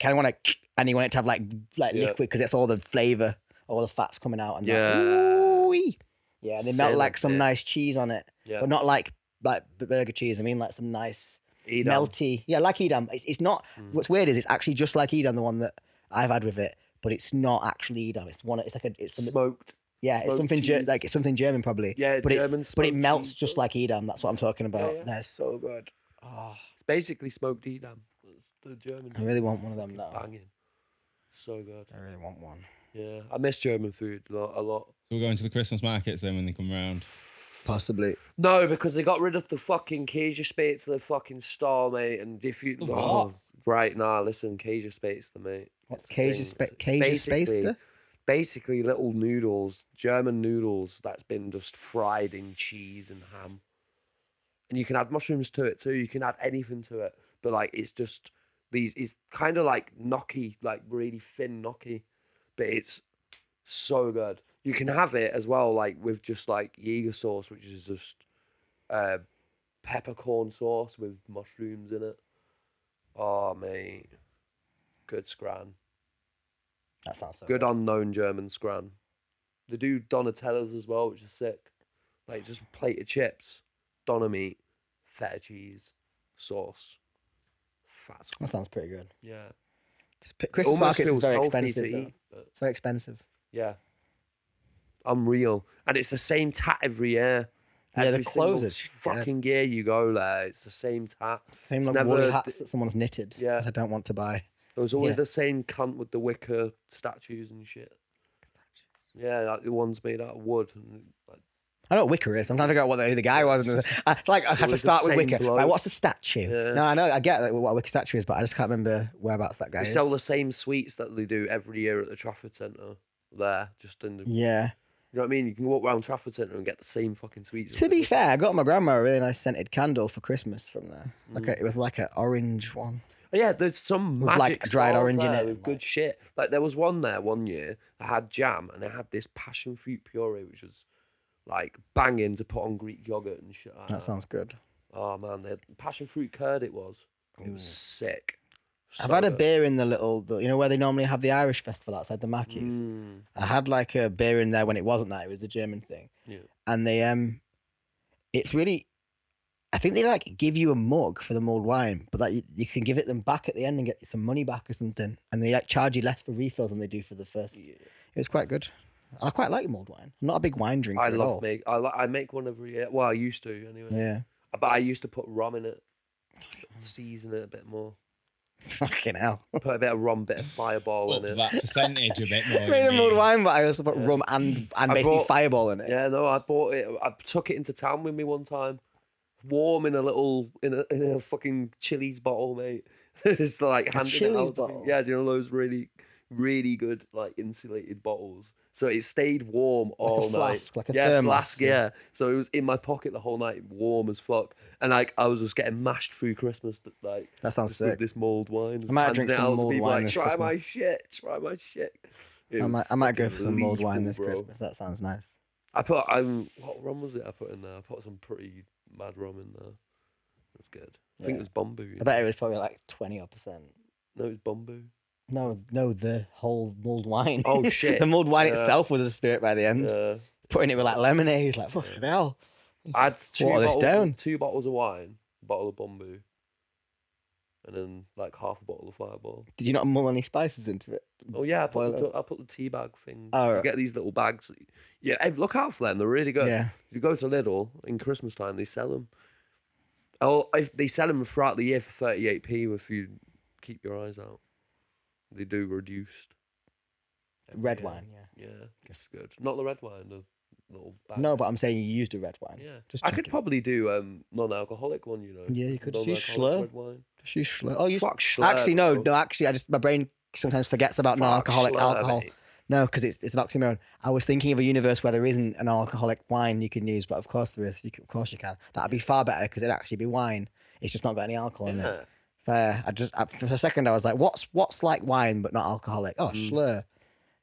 Kind of want to, and you want it to have like liquid because it's all the flavor, all the fats coming out. And and they melt like some nice cheese on it, but not like burger cheese. I mean like some nice melty. Yeah, like Edam. It's not. What's weird is it's actually just like Edam, the one that I've had with it. But it's not actually Edam. It's something smoked. Yeah, it's something it's something German probably. Yeah, but it melts cheese. just like Edam. That's what I'm talking about. Yeah. They're so good. Oh. It's basically smoked Edam. The German. I really want one of them now. Banging. So good. I really want one. Yeah, I miss German food a lot. We're going to the Christmas markets then when they come round. Possibly. No, because they got rid of the fucking Käsespätzle, the fucking stall, mate. And if you right now, listen, Käsespätzle, mate. What's Käsespätzle? Basically, little noodles, German noodles that's been just fried in cheese and ham. And you can add mushrooms to it too. You can add anything to it. But like, it's just it's kind of like gnocchi, like really thin gnocchi. But it's so good. You can have it as well, like with just like Jäger sauce, which is just peppercorn sauce with mushrooms in it. Oh, mate. Good scran. That sounds so good. Unknown German scran. They do Donatellas as well, which is sick. Like just a plate of chips, doner meat, feta cheese, sauce. Fat. That sounds pretty good. Yeah. Christmas markets is very expensive. It's very expensive. Yeah. Unreal. And it's the same tat every year. Yeah, the clothes fucking year you go there, it's the same tat. Same like woolly hats that someone's knitted. Yeah. That I don't want to buy. There was always the same cunt with the wicker statues and shit. Yeah, like the ones made out of wood. And, like, I know what wicker is. I'm trying to figure out who the guy was. I had to start with wicker. Like, what's a statue? Yeah. No, I know. I get what a wicker statue is, but I just can't remember whereabouts that guy is. They sell the same sweets that they do every year at the Trafford Centre. There, just in the... Yeah. You know what I mean? You can walk around Trafford Centre and get the same fucking sweets. To be fair, I got my grandma a really nice scented candle for Christmas from there. It was like an orange one. Oh, yeah, there's some magic like dried orange in it with good shit. Like there was one there one year that had jam and it had this passion fruit puree, which was like banging to put on Greek yogurt and shit. Like that sounds good. Oh man, the passion fruit curd it was sick. I've had a beer in the where they normally have the Irish festival outside the Mackey's. I had like a beer in there when it wasn't that. It was the German thing. Yeah. And they, it's really, I think they like give you a mug for the mulled wine, but that you can give it them back at the end and get some money back or something. And they like charge you less for refills than they do for the first. Yeah. It was quite good. I quite like mulled wine. I'm not a big wine drinker at all. I make one every year. Well, I used to anyway. Yeah. But I used to put rum in it, season it a bit more. Fucking hell. Put a bit of rum, bit of Fireball in it. That percentage a bit more. I made a mulled wine, but I also put rum and basically Fireball in it. Yeah, no, I bought it. I took it into town with me one time. Warm in a fucking Chili's bottle, mate. It's like handing it out. Bottle? Yeah, do you know those really, really good like insulated bottles? So it stayed warm all night. Like a thermos. Flask, yeah. So it was in my pocket the whole night, warm as fuck. And like I was just getting mashed through Christmas, like that sounds sick. With this mulled wine. I might drink some mulled wine this Christmas. Try my shit. I might go for some mulled wine this Christmas. That sounds nice. I put what rum was it I put in there? I put some pretty mad rum in there. That's good. I think it was Bumbu. I bet it was probably like 20%. No, it was Bumbu. No, the whole mulled wine. Oh shit! The mulled wine itself was a spirit by the end. Putting it with like lemonade, like fucking hell. I had two bottles of wine, a bottle of Bumbu, and then like half a bottle of Fireball. Did you not mull any spices into it? Oh yeah, I put the tea bag thing. Oh, you get these little bags. Yeah, hey, look out for them. They're really good. Yeah. If you go to Lidl in Christmas time, they sell them. Oh, they sell them throughout the year for 38p if you keep your eyes out. They do reduced. Red wine, yeah. Yeah, it's good. Not the red wine, the little bag. No, but I'm saying you used a red wine. Yeah. I could probably do non-alcoholic one, you know. Yeah, you could. She's Schlur. She's Schlur. Oh, you fuck Schlur. Actually, no. Actually, my brain sometimes forgets about non-alcoholic alcohol. Mate. No, because it's an oxymoron. I was thinking of a universe where there isn't an alcoholic wine you can use, but of course there is. Of course you can. That'd be far better because it'd actually be wine. It's just not got any alcohol in it. Fair. For a second I was like, what's like wine but not alcoholic? Oh, Schlur.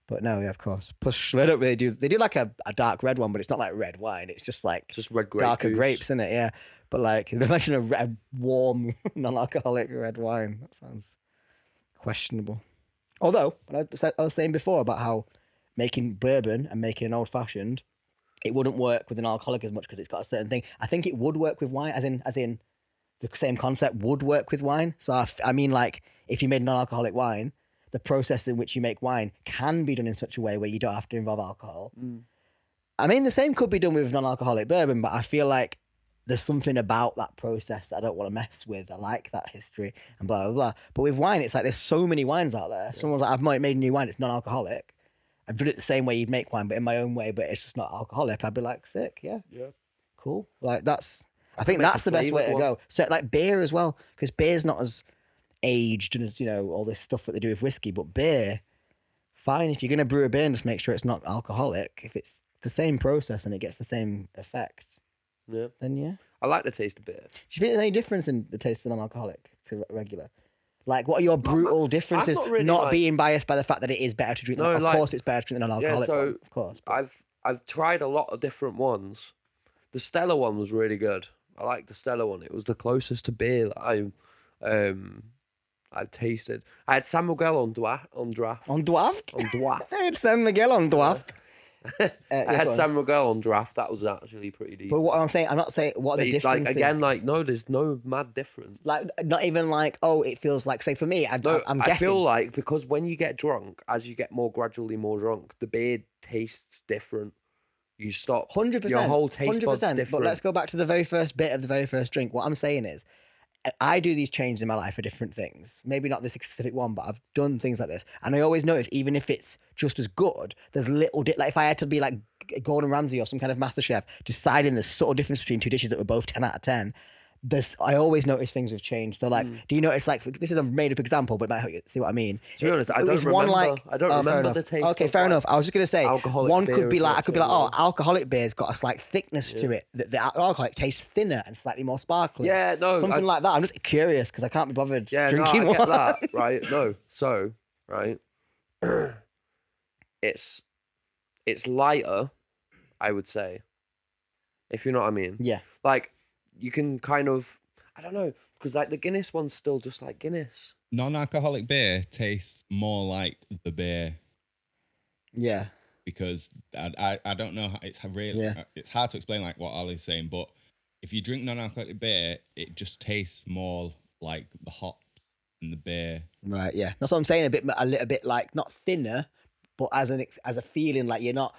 But no, yeah, of course. Plus Schlur don't really do. They do like a dark red one, but it's not like red wine. It's just like red grape darker grapes, isn't it? Yeah. But like, imagine a warm non-alcoholic red wine. That sounds questionable. Although, I was saying before about how making bourbon and making an old-fashioned, it wouldn't work with an alcoholic as much because it's got a certain thing. I think it would work with wine, as in the same concept would work with wine. So I mean, like, if you made non-alcoholic wine, the process in which you make wine can be done in such a way where you don't have to involve alcohol. I mean, the same could be done with non-alcoholic bourbon, but I feel like there's something about that process that I don't want to mess with. I like that history and blah, blah, blah. But with wine, it's like there's so many wines out there. Yeah. Someone's like, I've made a new wine, it's non-alcoholic. I've done it the same way you'd make wine, but in my own way, but it's just not alcoholic. I'd be like, sick, yeah. Cool. Like I think that's the best way to go. So like beer as well, because beer's not as aged and as, all this stuff that they do with whiskey, but beer, fine. If you're going to brew a beer, just make sure it's not alcoholic. If it's the same process and it gets the same effect, then yeah. I like the taste of beer. Do you think there's any difference in the taste of non-alcoholic to regular? Like, what are your brutal differences? Not being biased by the fact that it is better to drink. Of course, it's better to drink than non-alcoholic. Yeah, so one, of course. But I've tried a lot of different ones. The Stella one was really good. I like the Stella one. It was the closest to beer that I've tasted. I had San Miguel on draft. On draft? On draft. I had San Miguel on draft. I had San Miguel on draft. That was actually pretty decent. But what I'm saying, I'm not saying what are the differences. Like again, like no, there's no mad difference. Like not even like it feels like. Say for me, I'm guessing. I feel like because when you get drunk, as you get gradually more drunk, the beer tastes different. You stop. 100%. Your whole taste bud's different. But let's go back to the very first bit of the very first drink. What I'm saying is, I do these changes in my life for different things. Maybe not this specific one, but I've done things like this. And I always notice, even if it's just as good, there's little... like if I had to be like Gordon Ramsay or some kind of master chef, deciding the subtle difference between two dishes that were both 10 out of 10, I always notice things have changed. So like, do you notice like, this is a made up example, but it might help you see what I mean. To be honest, I don't remember the taste. Okay, fair enough. I was just going to say, one could be like, I could be like, oh, alcoholic beer's got a slight thickness to it. The alcoholic tastes thinner and slightly more sparkling. Yeah, no. Something like that. I'm just curious because I can't be bothered drinking I get that, right? No. So, right. It's lighter, I would say. If you know what I mean. Yeah. Like, you can kind of, I don't know, because like the Guinness one's still just like Guinness. Non-alcoholic beer tastes more like the beer. Yeah. Because I don't know, it's hard to explain like what Ollie's saying, but if you drink non-alcoholic beer, it just tastes more like the hops and the beer. Right, yeah. That's what I'm saying, a little bit like, not thinner, but as a feeling like you're not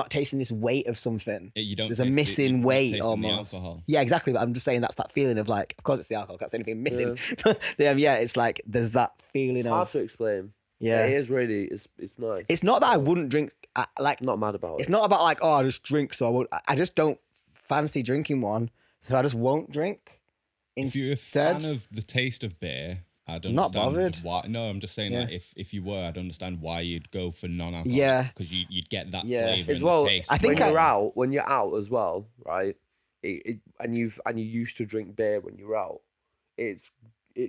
tasting this weight of something. There's a missing weight almost. Yeah, exactly. But I'm just saying that's that feeling of like, of course it's the alcohol. That's anything missing. Yeah, it's like there's that feeling it's of. Hard to explain. Yeah, it is really. It's nice. It's not that I wouldn't drink. Like, not mad about it. It's not about like, oh, I just drink, so I won't. I just don't fancy drinking one, so I just won't drink. If you're a fan of the taste of beer, I'd understand. Not bothered. Why. No, I'm just saying like if you were, I'd understand why you'd go for non-alcoholic. Yeah, because you'd get that flavor as well. And the taste. I think when you're out as well, right? And you used to drink beer when you're out. It's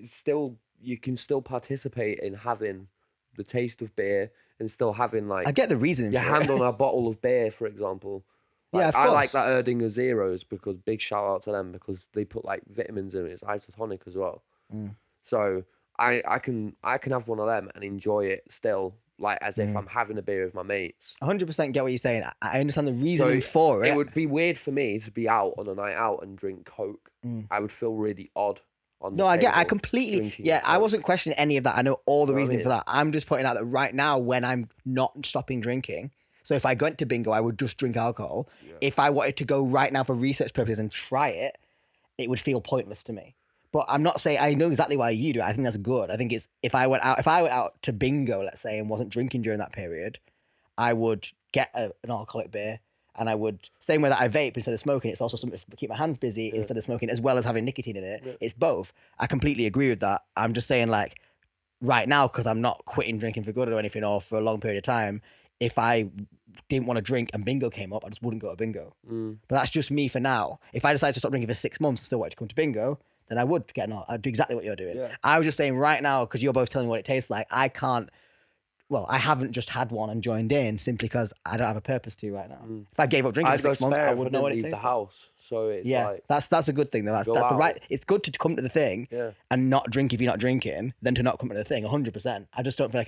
still, you can still participate in having the taste of beer and still having like. I get the reason. Your hand on a bottle of beer, for example. Like, yeah, of course. I like that Erdinger Zeros because big shout out to them because they put like vitamins in it. It's isotonic as well. So I can have one of them and enjoy it still, like as if I'm having a beer with my mates. 100% get what you're saying. I understand the reasoning for it. It would be weird for me to be out on a night out and drink Coke. I would feel really odd. I completely. Yeah, I wasn't questioning any of that. I know all the reasoning for that. I'm just pointing out that right now, when I'm not stopping drinking. So if I went to bingo, I would just drink alcohol. Yeah. If I wanted to go right now for research purposes and try it, it would feel pointless to me. But I'm not saying I know exactly why you do it. I think that's good. I think it's if I went out to bingo, let's say, and wasn't drinking during that period, I would get an alcoholic beer, and I would same way that I vape instead of smoking. It's also something to keep my hands busy instead of smoking, as well as having nicotine in it. Yeah. It's both. I completely agree with that. I'm just saying like right now because I'm not quitting drinking for good or anything or for a long period of time. If I didn't want to drink and bingo came up, I just wouldn't go to bingo. But that's just me for now. If I decided to stop drinking for 6 months and still wanted to come to bingo, then I would get an. I'd do exactly what you're doing. Yeah. I was just saying right now, because you're both telling me what it tastes like, I can't. Well, I haven't just had one and joined in simply because I don't have a purpose to right now. If I gave up drinking for 6 months, I wouldn't know what it tastes like. The house, so it's like that's a good thing though. That's the right. It's good to come to the thing and not drink if you're not drinking, than to not come to the thing. 100%. I just don't feel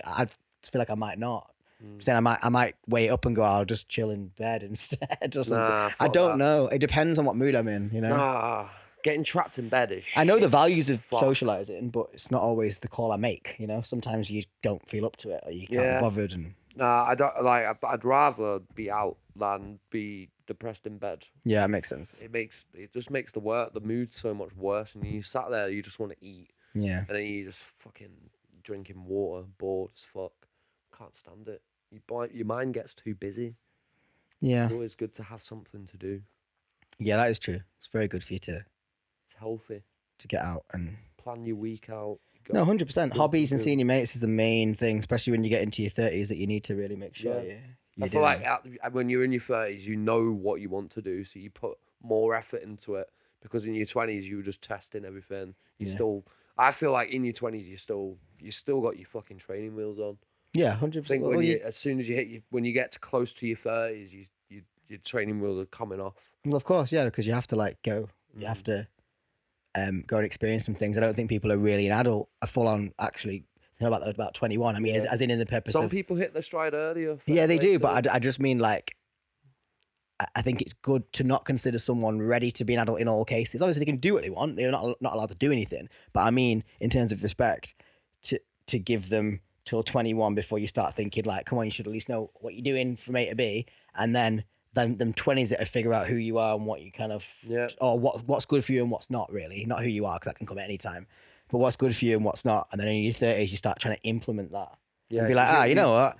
like I might not. Saying I might wait up and go, I'll just chill in bed instead or something. I don't know. It depends on what mood I'm in, you know. Getting trapped in bed is I know the values of socializing, but it's not always the call I make, you know. Sometimes you don't feel up to it or you can't be bothered and I don't like I'd rather be out than be depressed in bed. Yeah, it makes sense. It just makes the mood so much worse, and you sat there, you just want to eat. Yeah. And then you just fucking drinking water, bored as fuck. Can't stand it. Your mind gets too busy. Yeah. It's always good to have something to do. Yeah, that is true. It's very good for you to. It's healthy. To get out and. Plan your week out. No, 100%. Hobbies and seeing your mates is the main thing, especially when you get into your 30s, that you need to really make sure I feel like when you're in your 30s, you know what you want to do, so you put more effort into it. Because in your 20s, you were just testing everything. I feel like in your 20s, you still got your fucking training wheels on. Yeah, 100%. I think as soon as when you get close to your 30s, your training wheels are coming off. Well, of course, yeah, because you have to like go. You have to go and experience some things. I don't think people are really an adult, a full on actually. About 21. I mean, as in the purpose. Some people hit their stride earlier. Yeah, they do, but I just mean like I think it's good to not consider someone ready to be an adult in all cases. Obviously, they can do what they want. They're not allowed to do anything. But I mean, in terms of respect, to give them till 21 before you start thinking like, come on, you should at least know what you're doing from A to B, and then them 20s that figure out who you are and what you kind of, or what's good for you and what's not really, not who you are, because that can come at any time, but what's good for you and what's not. And then in your 30s, you start trying to implement that. Yeah, and be like, you know what?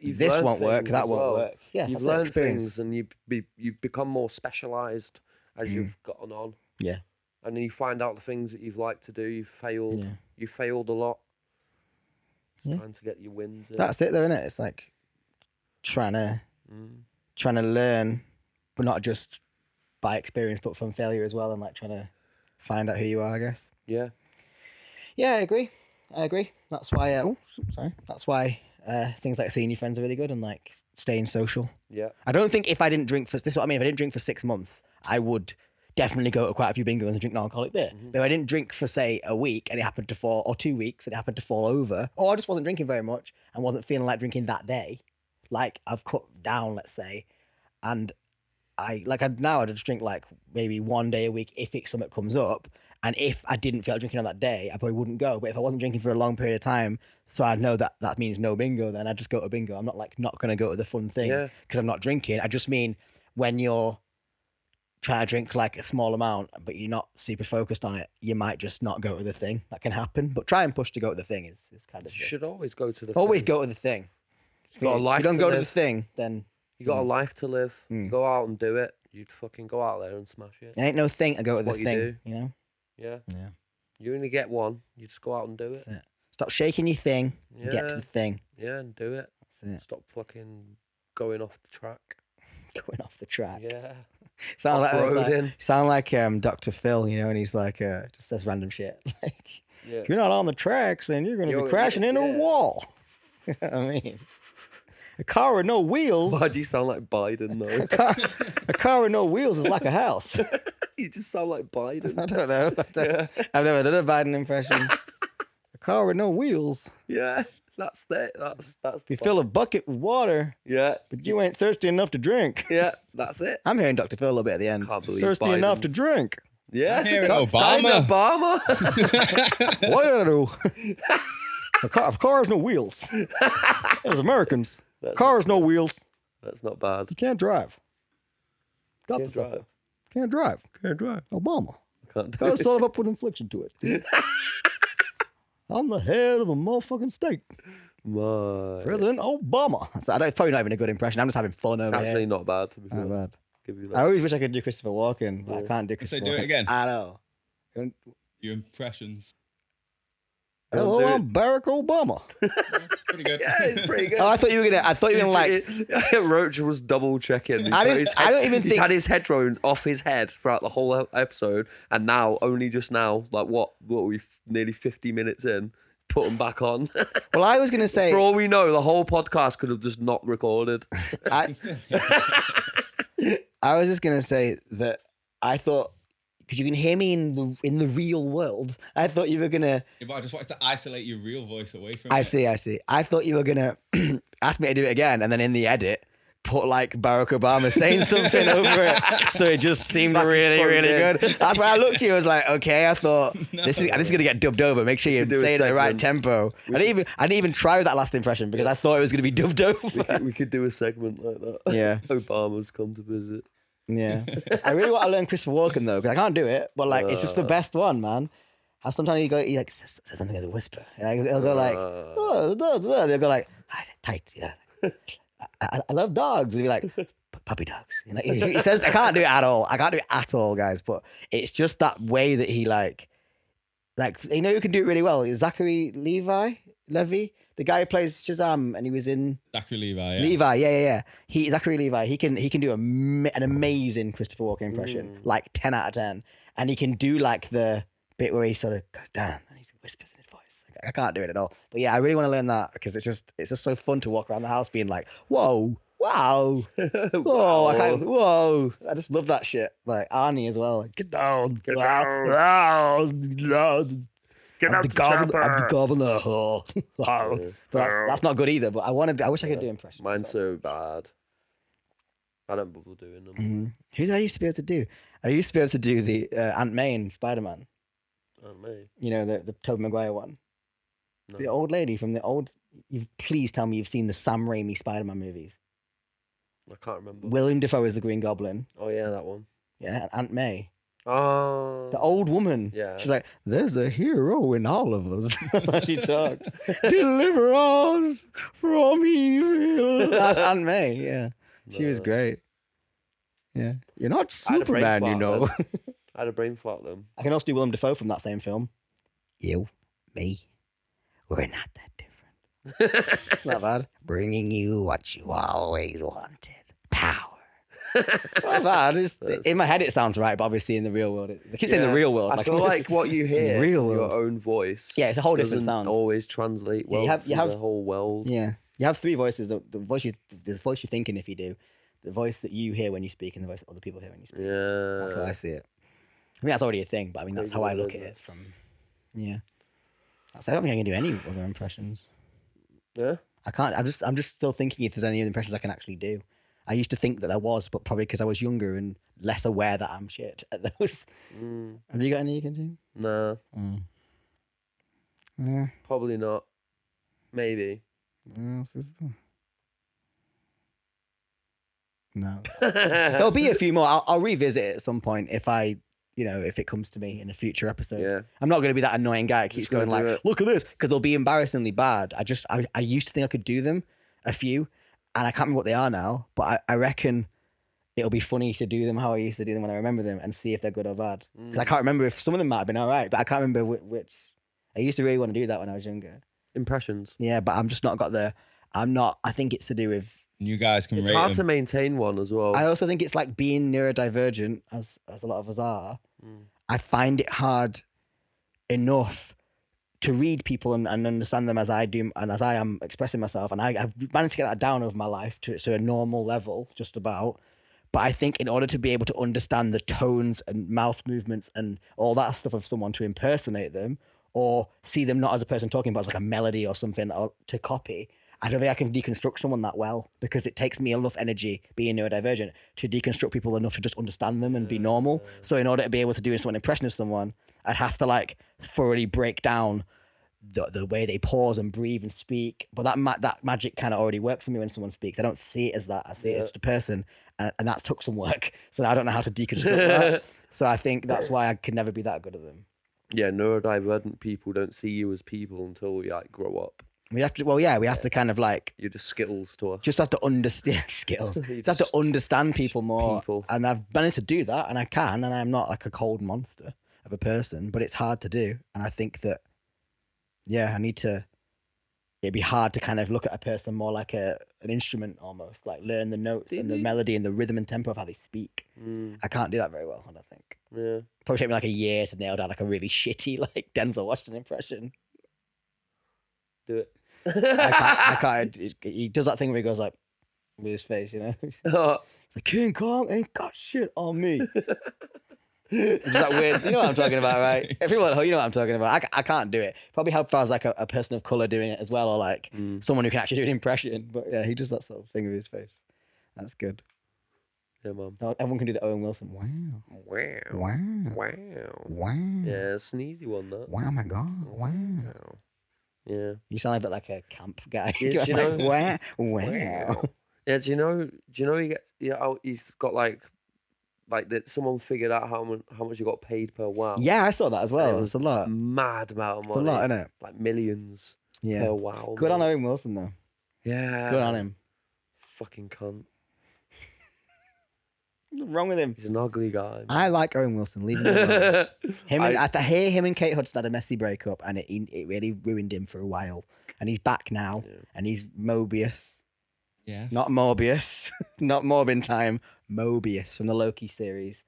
This won't work, that won't work. Yeah, you've learned things, and you've become more specialised as you've gotten on. Yeah, and then you find out the things that you've liked to do. You've failed. Yeah. You failed a lot. It's time to get your wins. That's it, though, isn't it? It's like trying to learn, but not just by experience, but from failure as well, and like trying to find out who you are, I guess. Yeah. Yeah, I agree. That's why. That's why things like seeing your friends are really good and like staying social. Yeah. I don't think if I didn't drink this is what I mean. If I didn't drink for 6 months, I would definitely go to quite a few bingos and drink non-alcoholic beer. Mm-hmm. But if I didn't drink for say a week and it happened to fall, or 2 weeks and it happened to fall over, or I just wasn't drinking very much and wasn't feeling like drinking that day, like I've cut down, let's say, and I just drink like maybe 1 day a week if something comes up. And if I didn't feel like drinking on that day, I probably wouldn't go. But if I wasn't drinking for a long period of time, so I know that means no bingo, then I just go to bingo. I'm not going to go to the fun thing because I'm not drinking. I just mean when you're trying to drink like a small amount, but you're not super focused on it, you might just not go to the thing. That can happen. But try and push to go to the thing is kind of. You should always go to the Always thing. Go to the thing. If you don't go to the thing, then. You got a life to live. Go out and do it. You'd fucking go out there and smash it. It ain't no thing to go to the thing, you know? Yeah. You only get one. You just go out and do it. That's it. Stop shaking your thing and get to the thing. Yeah, and do it. That's it. Stop fucking going off the track. Going off the track. Yeah. Sound like Dr. Phil, you know, and he's like, just says random shit. Like, if you're not on the tracks, then you're going to be crashing into a wall. I mean, a car with no wheels. Why do you sound like Biden, though? A car with no wheels is like a house. You just sound like Biden. I don't know. I've never done a Biden impression. A car with no wheels. Yeah, that's it. That's. You fill a bucket with water. Yeah. But you ain't thirsty enough to drink. Yeah, that's it. I'm hearing Dr. Phil a little bit at the end. Can't believe thirsty Biden. Enough to drink. Yeah. I'm hearing Obama. What did I do? A car has no wheels. As Americans, cars no wheels. That's not bad. You can't drive. Can't drive. Can't drive. Obama. Got to solve up with infliction to it. I'm the head of the motherfucking state. President Obama. So it's probably not even a good impression. I'm just having fun over here. It's actually not bad, to be fair. Not bad. I always wish I could do Christopher Walken, but I can't do Christopher Walken. So do it again. I know. Your impressions. Hello, I'm Barack Obama. Pretty good. Yeah, it's pretty good. Oh, I thought you were gonna like. Roach was double checking. I don't even think he's had his headphones off his head throughout the whole episode, and now only just now, like what we nearly 50 minutes in, put them back on. Well, I was gonna say, for all we know, the whole podcast could have just not recorded. I was just gonna say that I thought. Because you can hear me in the real world. I thought you were gonna. Yeah, but I just wanted to isolate your real voice away from I see. I thought you were gonna ask me to do it again, and then in the edit, put like Barack Obama saying something over it, so it just seemed really, really good. That's why I looked at you. I was like, okay. I thought this is gonna get dubbed over. Make sure you say it in the right tempo. I didn't even try with that last impression because I thought it was gonna be dubbed over. We could do a segment like that. Yeah. Obama's come to visit. Yeah, I really want to learn Christopher Walken though, because I can't do it. But like, it's just the best one, man. How sometimes he like says something as a whisper. He'll go like, they'll go like, tight, yeah. I love dogs. He'll be like, puppy dogs. You know, he says I can't do it at all. I can't do it at all, guys. But it's just that way that he like you know who can do it really well. Zachary Levy. The guy who plays Shazam, and he was in Zachary Levi. Yeah. Levi, yeah. Zachary Levi. He can do an amazing Christopher Walken impression, like 10 out of 10. And he can do like the bit where he sort of goes down and he whispers in his voice. I can't do it at all. But yeah, I really want to learn that because it's just so fun to walk around the house being like, whoa, wow, whoa, whoa. I just love that shit. Like Arnie as well. Like, get down. I'm the governor. But that's not good either. But I wish I could do impressions. Mine's so bad. I don't bother doing them. Mm-hmm. Who did I used to be able to do? I used to be able to do the Aunt May in Spider-Man. Aunt May? You know, the Tobey Maguire one. No. The old lady from the old... Please tell me you've seen the Sam Raimi Spider-Man movies. I can't remember. Willem Dafoe is the Green Goblin. Oh, yeah, that one. Yeah, and Aunt May. Oh. The old woman. Yeah. She's like, there's a hero in all of us. That's how she talks. Deliver us from evil. That's Aunt May, yeah. She was great. Yeah. You're not Superman, you know. I had a brain fart then. I can also do Willem Dafoe from that same film. You, me, we're not that different. It's not bad. Bringing you what you always wanted. Power. Not bad. In my head it sounds right, but obviously in the real world, they keep saying the real world. I feel like what you hear, real your own voice. Yeah, it's a whole different sound. Always translate well. You have the whole world. Yeah, you have three voices: the voice you're thinking if you do, the voice that you hear when you speak, and the voice that other people hear when you speak. Yeah, that's how I see it. I think that's already a thing, but I mean that's how I look at it. I don't think I can do any other impressions. Yeah, I can't. I'm just still thinking if there's any other impressions I can actually do. I used to think that there was, but probably because I was younger and less aware that I'm shit at those. Have you got any you can do? No. Probably not. Maybe. What else is there? No. There'll be a few more. I'll revisit it at some point if if it comes to me in a future episode. Yeah. I'm not going to be that annoying guy that keeps going like, look at this, because they'll be embarrassingly bad. I used to think I could do them, a few. And I can't remember what they are now, but I reckon it'll be funny to do them how I used to do them when I remember them and see if they're good or bad. Because I can't remember if some of them might have been all right, but I can't remember which. I used to really want to do that when I was younger. Impressions. Yeah, but I'm just not got the... I think it's to do with... You guys can rate them. It's hard to maintain one as well. I also think it's like being neurodivergent, as a lot of us are. I find it hard enough to read people and understand them as I do and as I am expressing myself. And I've managed to get that down over my life to a normal level, just about. But I think in order to be able to understand the tones and mouth movements and all that stuff of someone to impersonate them or see them not as a person talking, but as like a melody or something to copy, I don't think I can deconstruct someone that well because it takes me enough energy being neurodivergent to deconstruct people enough to just understand them and be normal. So in order to be able to do an impression of someone, I'd have to like thoroughly break down the way they pause and breathe and speak. But that magic kind of already works for me when someone speaks. I don't see it as that. I see it as the person, and that took some work. So I don't know how to deconstruct that. So I think that's why I could never be that good at them. Yeah, neurodivergent people don't see you as people until you like grow up. We have to. Well, yeah, we have to kind of like. You're just Skittles to us. Just have to understand skills. Just have to understand people more. And I've managed to do that, and I can, and I'm not like a cold monster of a person, but it's hard to do. And I think that, yeah, I need to. It'd be hard to kind of look at a person more like an instrument almost, like learn the notes and the melody and the rhythm and tempo of how they speak. I can't do that very well, I don't think. Yeah. Probably take me like a year to nail down like a really shitty like Denzel Washington impression. Do it. I can't. He does that thing where he goes like with his face, you know. It's like King Kong ain't got shit on me. It's that weird. You know what I'm talking about, right? Everyone, you know what I'm talking about. I can't do it. Probably help if I was like a person of color doing it as well, or like someone who can actually do an impression. But yeah, he does that sort of thing with his face. That's good. Yeah, mom. Everyone can do the Owen Wilson. Wow. Wow. Wow. Wow. Wow. Yeah, it's an easy one, that. Wow, my God. Wow. Yeah. You sound a bit like a camp guy. Yeah, You're like, wow. Wow. Yeah, do you know he gets, he's got like that someone figured out how much he got paid per wow. Yeah, I saw that as well. It's a lot. Mad amount of money. It's a lot, isn't it? Like millions per wow. Good on Owen Wilson, though. Yeah. Good on him. Fucking cunt. What's wrong with him? He's an ugly guy. I like Owen Wilson. Leave him alone. I hear him and Kate Hudson had a messy breakup, and it really ruined him for a while. And he's back now, and he's Mobius. Yes. Not Morbius. Not Morbin Time. Mobius from the Loki series,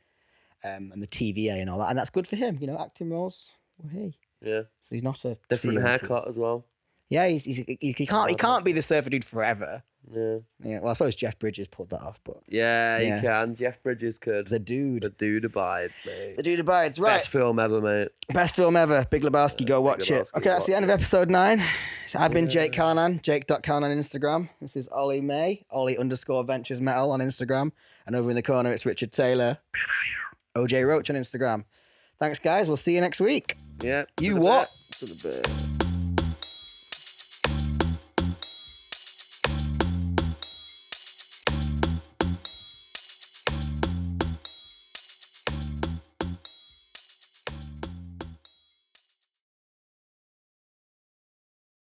and the TVA and all that. And that's good for him, acting roles. Well, hey. Yeah. So he's not a different haircut as well. Yeah, he can't be the surfer dude forever. Yeah. Yeah. Well, I suppose Jeff Bridges pulled that off, but yeah, he can. Jeff Bridges could. The dude abides, mate. The dude abides. Right. Best film ever, mate. Best film ever. Big Lebowski. Go watch it. Okay, that's the end of episode 9. So I've been Jake Callanan. Jake.Callanan on Instagram. This is Ollie May. Ollie_Ventures Metal on Instagram. And over in the corner, it's Richard Taylor. OJ Roach on Instagram. Thanks, guys. We'll see you next week. Yeah. You what? To the bed.